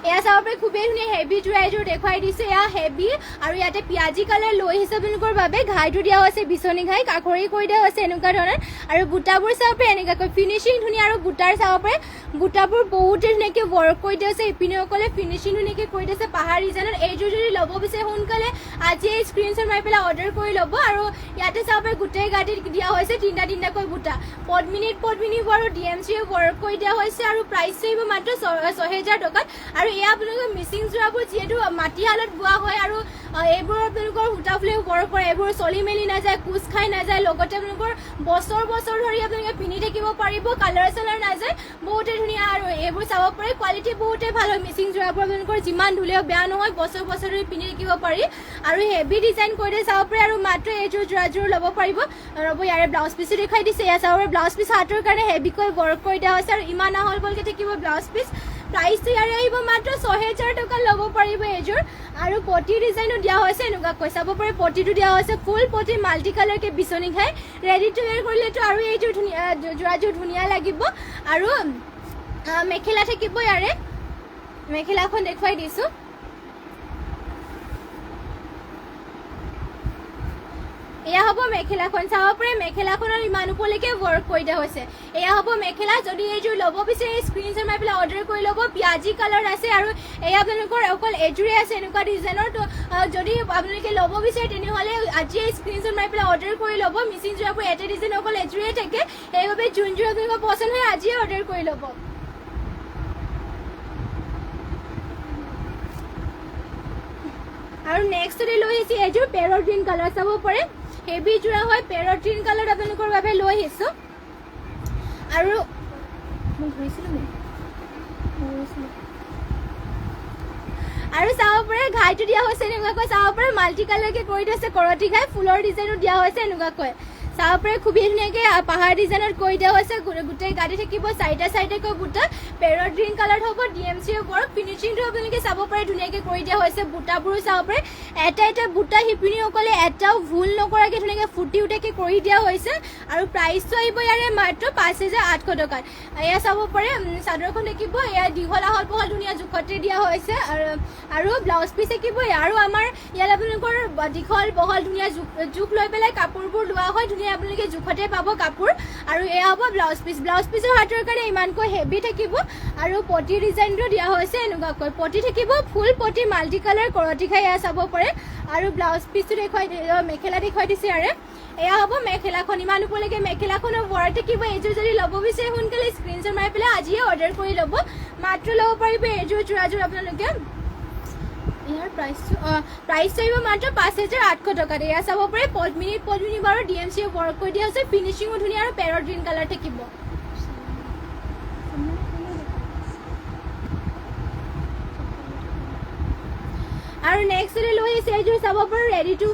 S1: এয়া চাব পাৰে খুবেই ধুনীয়া হেভি যোৰা এযোৰ দেখুৱাই দিছোঁ এয়া হেভি আৰু ইয়াতে পিঁয়াজী কালাৰ লৈ আহিছে আপোনালোকৰ বাবে ঘাইটো দিয়া হৈছে বিচনী ঘাই কাষৰি কৰি দিয়া হৈছে এনেকুৱা ধৰণৰ আৰু বুটাবোৰ চাব পাৰে এনেকুৱাকৈ ফিনিচিং ধুনীয়া আৰু বুটাৰ চাব পাৰে বুটাবোৰ বহুতে ধুনীয়াকৈ ৱৰ্ক কৰি দিয়া হৈছে শিপিনীসকলে ফিনিচিং ধুনীয়াকৈ কৰি দিছে পাহাৰ ডিজাইনত এইযোৰ যদি ল'ব বিচাৰে সোনকালে আজিয়ে স্ক্ৰীনশ্বট মাৰি পেলাই অৰ্ডাৰ কৰি ল'ব আৰু ইয়াতে চাব পাৰে গোটেই গাড়ীত দিয়া হৈছে তিনিটাকৈ বুটা পদ্মিনীবোৰ আৰু DMCয়ে ৱৰ্ক কৰি দিয়া হৈছে আৰু প্ৰাইচটো আহিব মাত্ৰ ৬০০০ টকাত আৰু এয়া আপোনালোকৰ মিচিং যোৰাবোৰ যিহেতু মাটিশালত বোৱা হয় আৰু এইবোৰ আপোনালোকৰ সূতা ফুলে ৱৰ্ক কৰে এইবোৰ চলি মেলি নাযায় কোচ খাই নাযায় লগতে আপোনালোকৰ বছৰ ধৰি আপোনালোকে পিন্ধি থাকিব পাৰিব কালাৰ চালাৰ নাযায় বহুতে ধুনীয়া আৰু এইবোৰ চাব পাৰে কোৱালিটি বহুতে ভাল হয় মিচিং যোৰাবোৰ আপোনালোকৰ যিমান ধুলেও বেয়া নহয় বছৰ ধৰি পিন্ধি থাকিব পাৰি আৰু হেভি ডিজাইন কৰি চাব পাৰে আৰু মাত্ৰ এইযোৰ যোৰাযোৰ ল'ব পাৰিব ৰ'ব ইয়াৰে ব্লাউজ পিচো দেখাই দিছে এয়া চাব পাৰে ব্লাউজ পিচ হাতৰ কাৰণে হেভিকৈ ৱৰ্ক কৰি দিয়া হৈছে আৰু ইমান আহল বহলকৈ থাকিব ব্লাউজ পিচ প্ৰাইচটো ইয়াৰে আহিব মাত্ৰ ৬০০০ টকা ল'ব পাৰিব এইযোৰ আৰু পটি ডিজাইনো দিয়া হৈছে এনেকুৱাকৈ চাব পাৰে পটিটো দিয়া হৈছে ফুল পটি মাল্টি কালাৰকৈ বিচনী ঘাই ৰেডি টু ৱেৰ কৰিলেতো আৰু এইযোৰ ধুনীয়া যোৰাযোৰ ধুনীয়া লাগিব আৰু মেখেলা থাকিব ইয়াৰে মেখেলাখন দেখুৱাই দিছোঁ এয়া হ'ব মেখেলাখন চাব পাৰে মেখেলাখনৰ ইমান ওপৰলৈকে ৱৰ্ক কৰি দিয়া হৈছে এয়া হ'ব মেখেলা যদি এইযোৰ ল'ব বিচাৰে স্ক্ৰীনশ্বট মাৰি পেলাই অৰ্ডাৰ কৰি ল'ব পিঁয়াজী কালাৰ আছে আৰু এয়া আপোনালোকৰ অকল এযোৰে আছে এনেকুৱা ডিজাইনৰ তো যদি আপোনালোকে ল'ব বিচাৰে তেনেহ'লে আজিয়ে স্ক্ৰীনশ্বট মাৰি পেলাই অৰ্ডাৰ কৰি ল'ব মিচিং যোৰাবোৰ এটা ডিজাইন অকল এযোৰে থাকে সেইবাবে যোন যোৰ আপোনালোকৰ পচন্দ হয় আজিয়ে অৰ্ডাৰ কৰি ল'ব আৰু নেক্সট লৈ আহিছোঁ এইযোৰ পেৰট গ্ৰীণ কালাৰ চাব পাৰে হেভি যোৰা হয় পেৰট গ্ৰীণ কালাৰ আপোনালোকৰ বাবে লৈ আহিছোঁ আৰু মই ধৰিছিলোঁ আৰু চাব পাৰে ঘাইটো দিয়া হৈছে এনেকুৱাকৈ চাব পাৰে মাল্টি কালাৰকৈ কৰি দিছে কৰতি ঘাই ফুলৰ ডিজাইনো দিয়া হৈছে এনেকুৱাকৈ চাব পাৰে খুবেই ধুনীয়াকৈ পাহাৰ ডিজাইনত কৰি দিয়া হৈছে গোটেই গাড়ী থাকিব চাইডে বুটা পেৰট গ্ৰীণ কালাৰ হ'ব DMC ৱৰ্ক ফিনিচিংটো আপোনালোকে চাব পাৰে ধুনীয়াকৈ কৰি দিয়া হৈছে বুটাবোৰো চাব পাৰে এটা বুটা শিপিনীসকলে এটাও ভুল নকৰাকৈ ধুনীয়াকৈ ফুটি উঠাকৈ কৰি দিয়া হৈছে আৰু প্ৰাইচটো আহিব ইয়াৰে মাত্ৰ 5,800 টকাত এয়া চাব পাৰে চাদৰখন থাকিব এয়া দীঘল আহল বহল ধুনীয়া জোখতে দিয়া হৈছে আৰু ব্লাউজ পিচ থাকিব আৰু আমাৰ ইয়াত আপোনালোকৰ দীঘল বহল ধুনীয়া জোখ লৈ পেলাই কাপোৰবোৰ লোৱা হয় ধুনীয়া আপোনালোকে জোখতে পাব কাপোৰ আৰু এয়া হ'ব ব্লাউজ পিচৰ হাতৰ কাৰণে ইমানকৈ হেভি থাকিব আৰু পটি ডিজাইনটো দিয়া হৈছে এনেকুৱাকৈ পটি থাকিব ফুল পটি মাল্টি কালাৰ কৰতি খাই এয়া চাব পাৰে আৰু ব্লাউজ পিচটো মেখেলা দেখুৱাই দিছে আৰু এয়া হ'ব মেখেলাখন ইমান ওপৰলৈকে মেখেলাখনৰ ৱৰ্ক থাকিব এইযোৰ যদি ল'ব বিচাৰে সোনকালে স্ক্ৰীনশ্বট মাৰি পেলাই আজিয়ে অৰ্ডাৰ কৰি ল'ব মাত্ৰ ল'ব পাৰিব এইযোৰ যোৰাযোৰ আপোনালোকে ইয়াৰ প্ৰাইচটো আহিব মাত্ৰ 5,800 টকাত এয়া চাব পাৰে পদ্মিনী বাৰু DMC ৱৰ্ক কৰি দিয়া হৈছে ফিনিচিঙো ধুনীয়া আৰু পেৰট গ্ৰীণ কালাৰ থাকিব আৰু নেক্সট লৈ আহিছোঁ এইযোৰ চাব পাৰে ৰেডি টু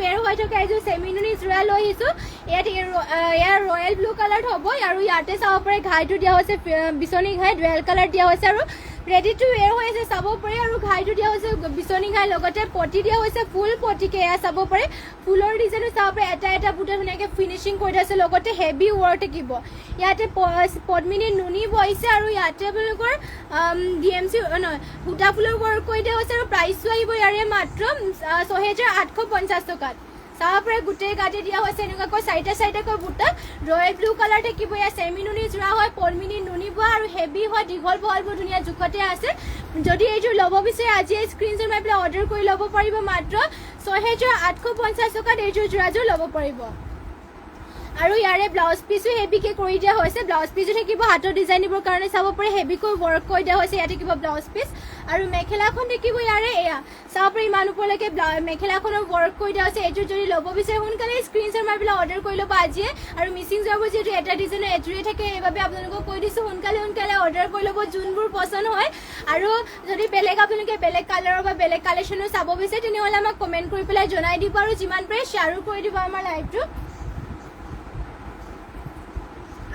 S1: ৱেৰ হৈ থকা এইযোৰ চেমিনুনি যোৰা লৈ আহিছোঁ ইয়াৰ ৰয়েল ব্লু কালাৰ হ'ব আৰু ইয়াতে চাব পাৰে ঘাইটো দিয়া হৈছে বিচনী ঘাই ডুৱেল কালাৰ দিয়া হৈছে আৰু ৰেডি টু ৱেৰ হৈ আছে চাব পাৰে আৰু ঘাইটো দিয়া হৈছে বিচনী ঘাই লগতে পটি দিয়া হৈছে ফুল পটিকে এয়া চাব পাৰে ফুলৰ ডিজাইনো চাব পাৰে এটা বুটা ধুনীয়াকৈ ফিনিচিং কৰি দিয়া হৈছে লগতে হেভি ৱৰ্ক থাকিব ইয়াতে পদ্মিনী নুনি বহিছে আৰু ইয়াতে আপোনালোকৰ DMC নহয় সূতা ফুলৰ ৱৰ্ক কৰি দিয়া হৈছে আৰু প্ৰাইচটো আহিব ইয়াৰে মাত্ৰ 6,850 টকাত চাব পাৰে গোটেই গাতে দিয়া হৈছে এনেকুৱাকৈ চাইডে বুটা ৰয়েল ব্লু কালাৰ থাকিব ইয়াৰ চেমিনুনি যোৰা হয় পদ্মিনী নুনি বোৱা আৰু হেভি হয় দীঘল বহলবোৰ ধুনীয়া জোখতে আছে যদি এইযোৰ ল'ব বিচাৰে আজিয়ে স্ক্ৰীনশ্বট মাৰি পেলাই অৰ্ডাৰ কৰি ল'ব পাৰিব মাত্ৰ 6,850 টকাত এইযোৰ যোৰাযোৰ ল'ব পাৰিব আৰু ইয়াৰে ব্লাউজ পিচো হেভিকে কৰি দিয়া হৈছে ব্লাউজ পিচো থাকিব হাতৰ ডিজাইন দিবৰ কাৰণে চাব পাৰে হেভিকৈ ৱৰ্ক কৰি দিয়া হৈছে ইয়াত থাকিব ব্লাউজ পিচ আৰু মেখেলাখন থাকিব ইয়াৰে এয়া চাব পাৰে ইমান ওপৰলৈকে মেখেলাখনৰ ৱৰ্ক কৰি দিয়া হৈছে এইযোৰ যদি ল'ব বিচাৰে সোনকালে স্ক্ৰীনশ্বট মাৰি পেলাই অৰ্ডাৰ কৰি ল'ব আজিয়ে আৰু মিচিং যোৰাবোৰ যিহেতু এটা ডিজাইনৰ এযোৰে থাকে এইবাবে আপোনালোকক কৈ দিছোঁ সোনকালে অৰ্ডাৰ কৰি ল'ব যোনবোৰ পচন্দ হয় আৰু যদি আপোনালোকে বেলেগ কালাৰৰ বা বেলেগ কালেকশ্যনো চাব বিচাৰে তেনেহ'লে আমাক কমেণ্ট কৰি পেলাই জনাই দিব আৰু যিমান পাৰে শ্বেয়াৰো কৰি দিব আমাৰ লাইভটো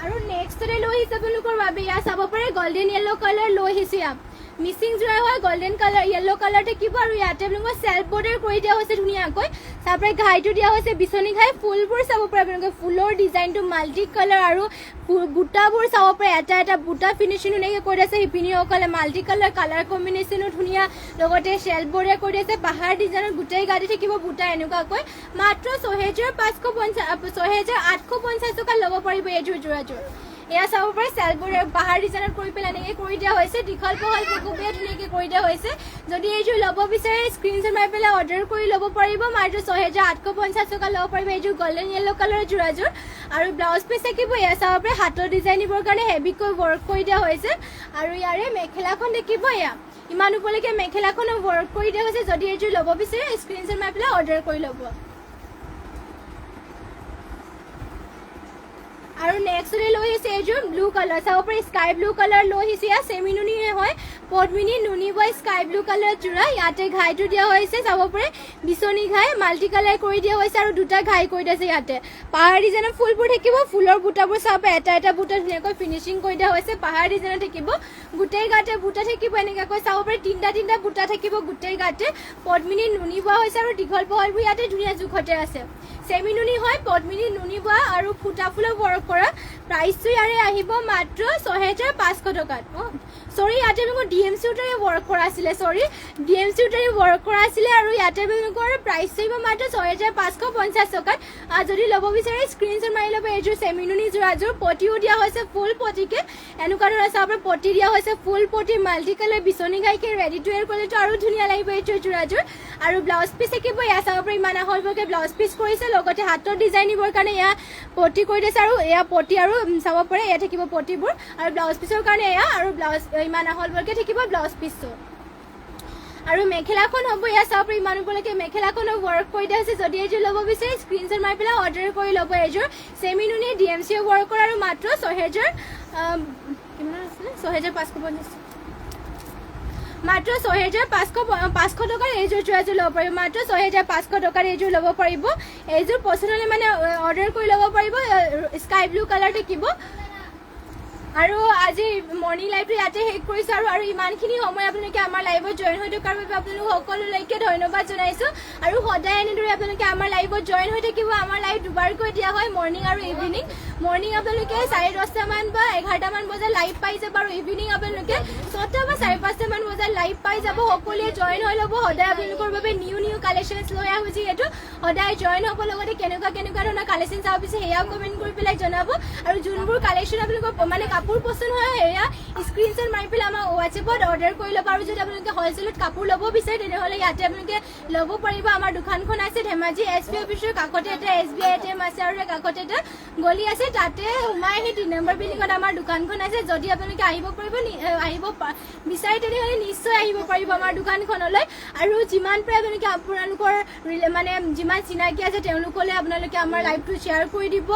S1: আৰু নেক্সট লৈ আহিছে আপোনালোকৰ বাবে এয়া চাব পাৰে গল্ডেন য়েল্লো কালাৰ লৈ আহিছে মিচিং যোৰা হয় গল্ডেন কালাৰ য়েল্লো কালাৰ থাকিব আৰু ইয়াতে আপোনালোকৰ চেল্ফ বৰ্ডাৰ কৰি দিয়া হৈছে ধুনীয়াকৈ চাব পাৰে ঘাইটো দিয়া হৈছে বিচনী ঘাই ফুলবোৰ চাব পাৰে আপোনালোকে ফুলৰ ডিজাইনটো মাল্টি কালাৰ আৰু বুটাবোৰ চাব পাৰে এটা বুটা ফিনিচিং ধুনীয়াকৈ কৰি আছে শিপিনীসকলে মাল্টি কালাৰ কম্বিনেশ্যনো ধুনীয়া লগতে চেল্ফ বৰ্ডাৰ কৰি আছে পাহাৰ ডিজাইনৰ গোটেই গাড়ী থাকিব বুটা এনেকুৱাকৈ মাত্ৰ 6,850 টকা ল'ব পাৰিব এইযোৰ যোৰাযোৰ এয়া চাব পাৰে চেল্ফ বৰ্ডাৰ পাহাৰ ডিজাইনত কৰি পেলাই এনেকৈ কৰি দিয়া হৈছে দীঘল বহল খুবেই ধুনীয়াকৈ কৰি দিয়া হৈছে যদি এইযোৰ ল'ব বিচাৰে স্ক্ৰীনশ্বট মাৰি পেলাই অৰ্ডাৰ কৰি ল'ব পাৰিব মাত্ৰ 6,850 টকা ল'ব পাৰিব এইযোৰ গল্ডেন য়েল্লো কালাৰৰ যোৰাযোৰ আৰু ব্লাউজ পিচ থাকিব এয়া চাব পাৰে হাতৰ ডিজাইন দিবৰ কাৰণে হেভিকৈ ৱৰ্ক কৰি দিয়া হৈছে আৰু ইয়াৰে মেখেলাখন থাকিব এয়া ইমান ওপৰলৈকে মেখেলাখনো ৱৰ্ক কৰি দিয়া হৈছে যদি এইযোৰ ল'ব বিচাৰে স্ক্ৰীনশ্বট মাৰি পেলাই অৰ্ডাৰ কৰি ল'ব আৰু নেক্সট লৈ আহিছে এইযোৰ ব্লু কালাৰ চাব পাৰে স্কাই ব্লু কালাৰ লৈ আহিছে ইয়াত চেমিনুনি হয় পদ্মিনী নুনি বয় স্কাই ব্লু কালাৰ যোৰা ইয়াতে ঘাইটো দিয়া হৈছে চাব পাৰে বিচনী ঘাই মাল্টি কালাৰ কৰি দিয়া হৈছে আৰু দুটা ঘাই কৰি দিছে ইয়াতে পাহাৰ ডিজাইনৰ ফুলবোৰ থাকিব ফুলৰ বুটাবোৰ চাব এটা বুটা ধুনীয়াকৈ ফিনিচিং কৰি দিয়া হৈছে পাহাৰ ডিজাইনত থাকিব গোটেই গাতে বুটা থাকিব এনেকুৱাকৈ চাব পাৰে তিনিটা বুটা থাকিব গোটেই গাতে পদ্মিনী নুনি বোৱা হৈছে আৰু দীঘল বহলবোৰ ইয়াতে ধুনীয়া জোখতে আছে চেমিনুনি হয় পদ্মিনী নুনি বোৱা আৰু ফুটা ফুলৰ ৱৰ্ক কৰা প্ৰাইচটো ইয়াৰে আহিব মাত্ৰ 6,500 টকাত সৰি ইয়াতে আপোনালোকৰ DMC উটাৰে ৱৰ্ক কৰা আছিলে আৰু ইয়াতে আপোনালোকৰ প্ৰাইচটো আহিব মাত্ৰ 6,550 টকাত যদি ল'ব বিচাৰে স্ক্ৰীনশ্বট মাৰি ল'ব এইযোৰ চেমিনুনি যোৰাযোৰ পটিও দিয়া হৈছে ফুল পটিকে এনেকুৱা ধৰণৰ চাব পাৰে পটি দিয়া হৈছে ফুল পটি মাল্টি কালাৰ বিচনী ঘাইকে ৰেডি টু ৱেৰ কৰিলেতো আৰু ধুনীয়া লাগিব এইযোৰ যোৰাযোৰ আৰু ব্লাউজ পিচ থাকিব এয়া চাব পাৰে ইমান আহলকৈ ব্লাউজ পিচ কৰিছে লগতে হাতৰ ডিজাইন দিবৰ কাৰণে এয়া পটি কৰি দিছে আৰু এয়া পটি আৰু চাব পাৰে এয়া থাকিব পটিবোৰ আৰু ব্লাউজ পিচৰ কাৰণে এয়া আৰু ব্লাউজ ইমান আহলকৈ থাকিব ব্লাউজ পিচটো আৰু মেখেলাখন হ'ব ইয়াত চাব পাৰি ইমান ওপৰলৈকে মেখেলাখনো ৱৰ্ক কৰি দিয়া হৈছে যদি এইযোৰ ল'ব বিচাৰে স্ক্ৰীনশ্বট মাৰি পেলাই অৰ্ডাৰ কৰি ল'ব এইযোৰ চেমি নুনি DMC ৱৰ্কৰ আৰু মাত্ৰ 6,000 কিমান আছিলে 6,550 মাত্ৰ 6,500 টকাৰ এইযোৰ যোৰাযোৰ ল'ব পাৰিব মাত্ৰ 6,500 টকাৰ এইযোৰ ল'ব পাৰিব এইযোৰ পচন্দ হ'লে মানে অৰ্ডাৰ কৰি ল'ব পাৰিব স্কাই ব্লু কালাৰ থাকিব আৰু আজি মৰ্নিং লাইভটো ইয়াতে শেষ কৰিছোঁ আৰু ইমানখিনি সময় আপোনালোকে আমাৰ লাইভত জইন হৈ থকাৰ বাবে আপোনালোক সকলোলৈকে ধন্যবাদ জনাইছোঁ আৰু সদায় এনেদৰে আপোনালোকে আমাৰ লাইভত জইন হৈ থাকিব আমাৰ লাইভ দুবাৰকৈ দিয়া হয় মৰ্নিং আৰু ইভিনিং মৰ্নিং আপোনালোকে 10:30 মান বা 11 মান বজাত লাইভ পাই যাব আৰু ইভিনিং আপোনালোকে 6টা বা 5:30 মান বজাত লাইভ পাই যাব সকলোৱে জইন হৈ ল'ব সদায় আপোনালোকৰ বাবে নিউ কালেকশ্যনছ লৈ আহোঁ যিহেতু সদায় জইন হ'ব লগতে কেনেকুৱা ধৰণৰ কালেকশ্যন চাব বিচাৰে সেয়াও কমেণ্ট কৰি পেলাই জনাব আৰু যোনবোৰ কালেকশ্যন আপোনালোকৰ মানে কাপোৰ পচন্দ হয় সেয়া স্ক্ৰীনশ্বট মাৰি পেলাই আমাৰ হোৱাটছএপত অৰ্ডাৰ কৰি ল'ব আৰু যদি আপোনালোকে হ'লচেলত কাপোৰ ল'ব বিচাৰে তেনেহ'লে ইয়াতে আপোনালোকে ল'ব পাৰিব আমাৰ দোকানখন আছে ধেমাজি SP অফিচৰ কাষতে এটা SBI ATM আছে আৰু কাষতে এটা গলি আছে তাতে সোমাই আহি 3 নম্বৰ বিল্ডিঙত আমাৰ দোকানখন আছে যদি আপোনালোকে আহিব বিচাৰে তেনেহ'লে নিশ্চয় আহিব পাৰিব আমাৰ দোকানখনলৈ আৰু যিমান পাৰে আপোনালোকে আপোনালোকৰ মানে যিমান চিনাকি আছে তেওঁলোকলৈ আপোনালোকে আমাৰ লাইভটো শ্বেয়াৰ কৰি দিব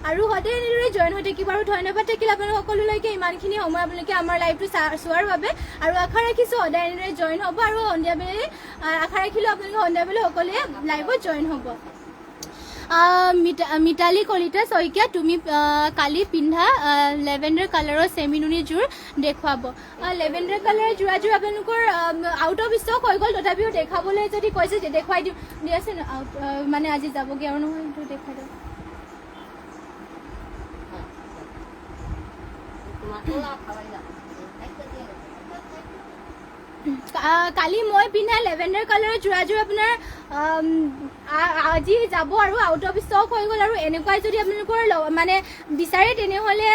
S1: আৰু সদায় এনেদৰে জইন হৈ থাকিব আৰু ধন্যবাদ থাকিল আপোনালোক সকলোলৈকে ইমানখিনি সময় আপোনালোকে আমাৰ লাইভটো চোৱাৰ বাবে আৰু আশা ৰাখিছোঁ সদায় এনেদৰে জইন হ'ব আৰু সন্ধিয়াবেলি আশা ৰাখিলোঁ আপোনালোকে সন্ধিয়াবেলি সকলোৱে লাইভত জইন হ'ব মিতালী কলিতা শইকীয়া তুমি কালি পিন্ধা লেভেণ্ডাৰ কালাৰৰ চেমি নুনি জোৰ দেখুৱাব লেভেণ্ডাৰ কালাৰৰ যোৰাযোৰ আপোনালোকৰ আউট অফ ষ্টক হৈ গ'ল তথাপিও দেখাবলৈ যদি কৈছে দেখুৱাই দিয়াচোন মানে আজি যাবগৈ আৰু নহয় সেইটো দেখাই দিয়ক কালি মই পিন্ধা লেভেণ্ডাৰ কালাৰৰ যোৰাযোৰ আপোনাৰ আজি যাব আৰু আউট অফ ষ্টক হৈ গ'ল আৰু এনেকুৱাই যদি আপোনালোকৰ মানে বিচাৰে তেনেহ'লে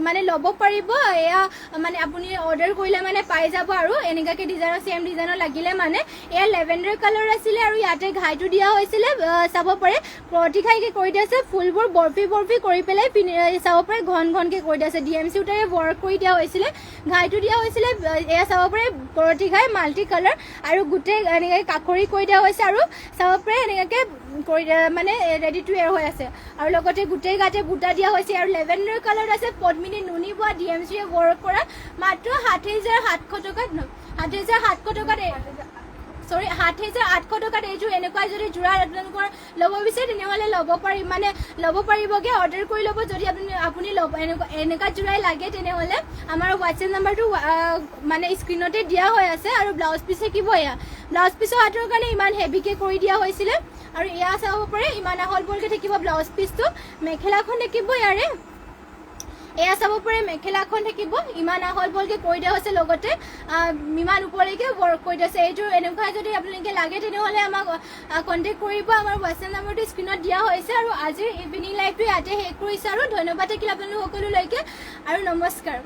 S1: মানে ল'ব পাৰিব এয়া মানে আপুনি অৰ্ডাৰ কৰিলে মানে পাই যাব আৰু এনেকুৱাকৈ ডিজাইনৰ চেম ডিজাইনৰ লাগিলে মানে এয়া লেভেণ্ডাৰ কালাৰ আছিলে আৰু ইয়াতে ঘাইটো দিয়া হৈছিলে চাব পাৰে প্ৰতিঘাইকৈ কৰি দিয়া আছে ফুলবোৰ বৰফি কৰি পেলাই চাব পাৰে ঘনকৈ কৰি দিয়া আছে DMC সূতাৰে ৱৰ্ক কৰি দিয়া হৈছিলে ঘাইটো দিয়া হৈছিলে এয়া চাব পাৰে প্ৰতিঘাই মাল্টি কালাৰ আৰু গোটেই এনেকৈ কাকৰি কৰি দিয়া হৈছে আৰু চাব পাৰে এনেকুৱাকৈ কৰি মানে ৰেডি টু এয়াৰ হৈ আছে আৰু লগতে গোটেই গাতে বুটা দিয়া হৈছে আৰু লেভেণ্ডাৰ কালাৰ আছে পদ্মিনী নুনি বোৱা DMCয়ে ৱৰ্ক কৰা মাত্ৰ 7,700 টকাত 7,700 টকাত 7,800 টকাত এইযোৰ এনেকুৱা যদি যোৰা আপোনালোকৰ ল'ব বিচাৰে তেনেহ'লে ল'ব পাৰিবগৈ অৰ্ডাৰ কৰি ল'ব যদি আপুনি এনেকুৱা যোৰাই লাগে তেনেহ'লে আমাৰ হোৱাটছএপ নাম্বাৰটো মানে স্ক্ৰীণতে দিয়া হৈ আছে আৰু ব্লাউজ পিচ থাকিব এয়া ব্লাউজ পিচৰ হাতৰ কাৰণে ইমান হেভিকৈ কৰি দিয়া হৈছিলে আৰু এয়া চাব পাৰে ইমান আহল বহলকৈ থাকিব ব্লাউজ পিচটো মেখেলাখন থাকিব ইয়াৰে এয়া চাব পাৰে মেখেলাখন থাকিব ইমান আহল বহলকৈ কৰি দিয়া হৈছে লগতে ইমান ওপৰলৈকে ৱৰ্ক কৰি দিয়া হৈছে এইযোৰ এনেকুৱা যদি আপোনালোকে লাগে তেনেহ'লে আমাক কণ্টেক্ট কৰিব আমাৰ হোৱাটছএপ নাম্বাৰটো স্ক্ৰীণত দিয়া হৈছে আৰু আজিৰ ইভিনিং লাইভটো ইয়াতে শেষ কৰিছে আৰু ধন্যবাদ থাকিল আপোনালোক সকলোলৈকে আৰু নমস্কাৰ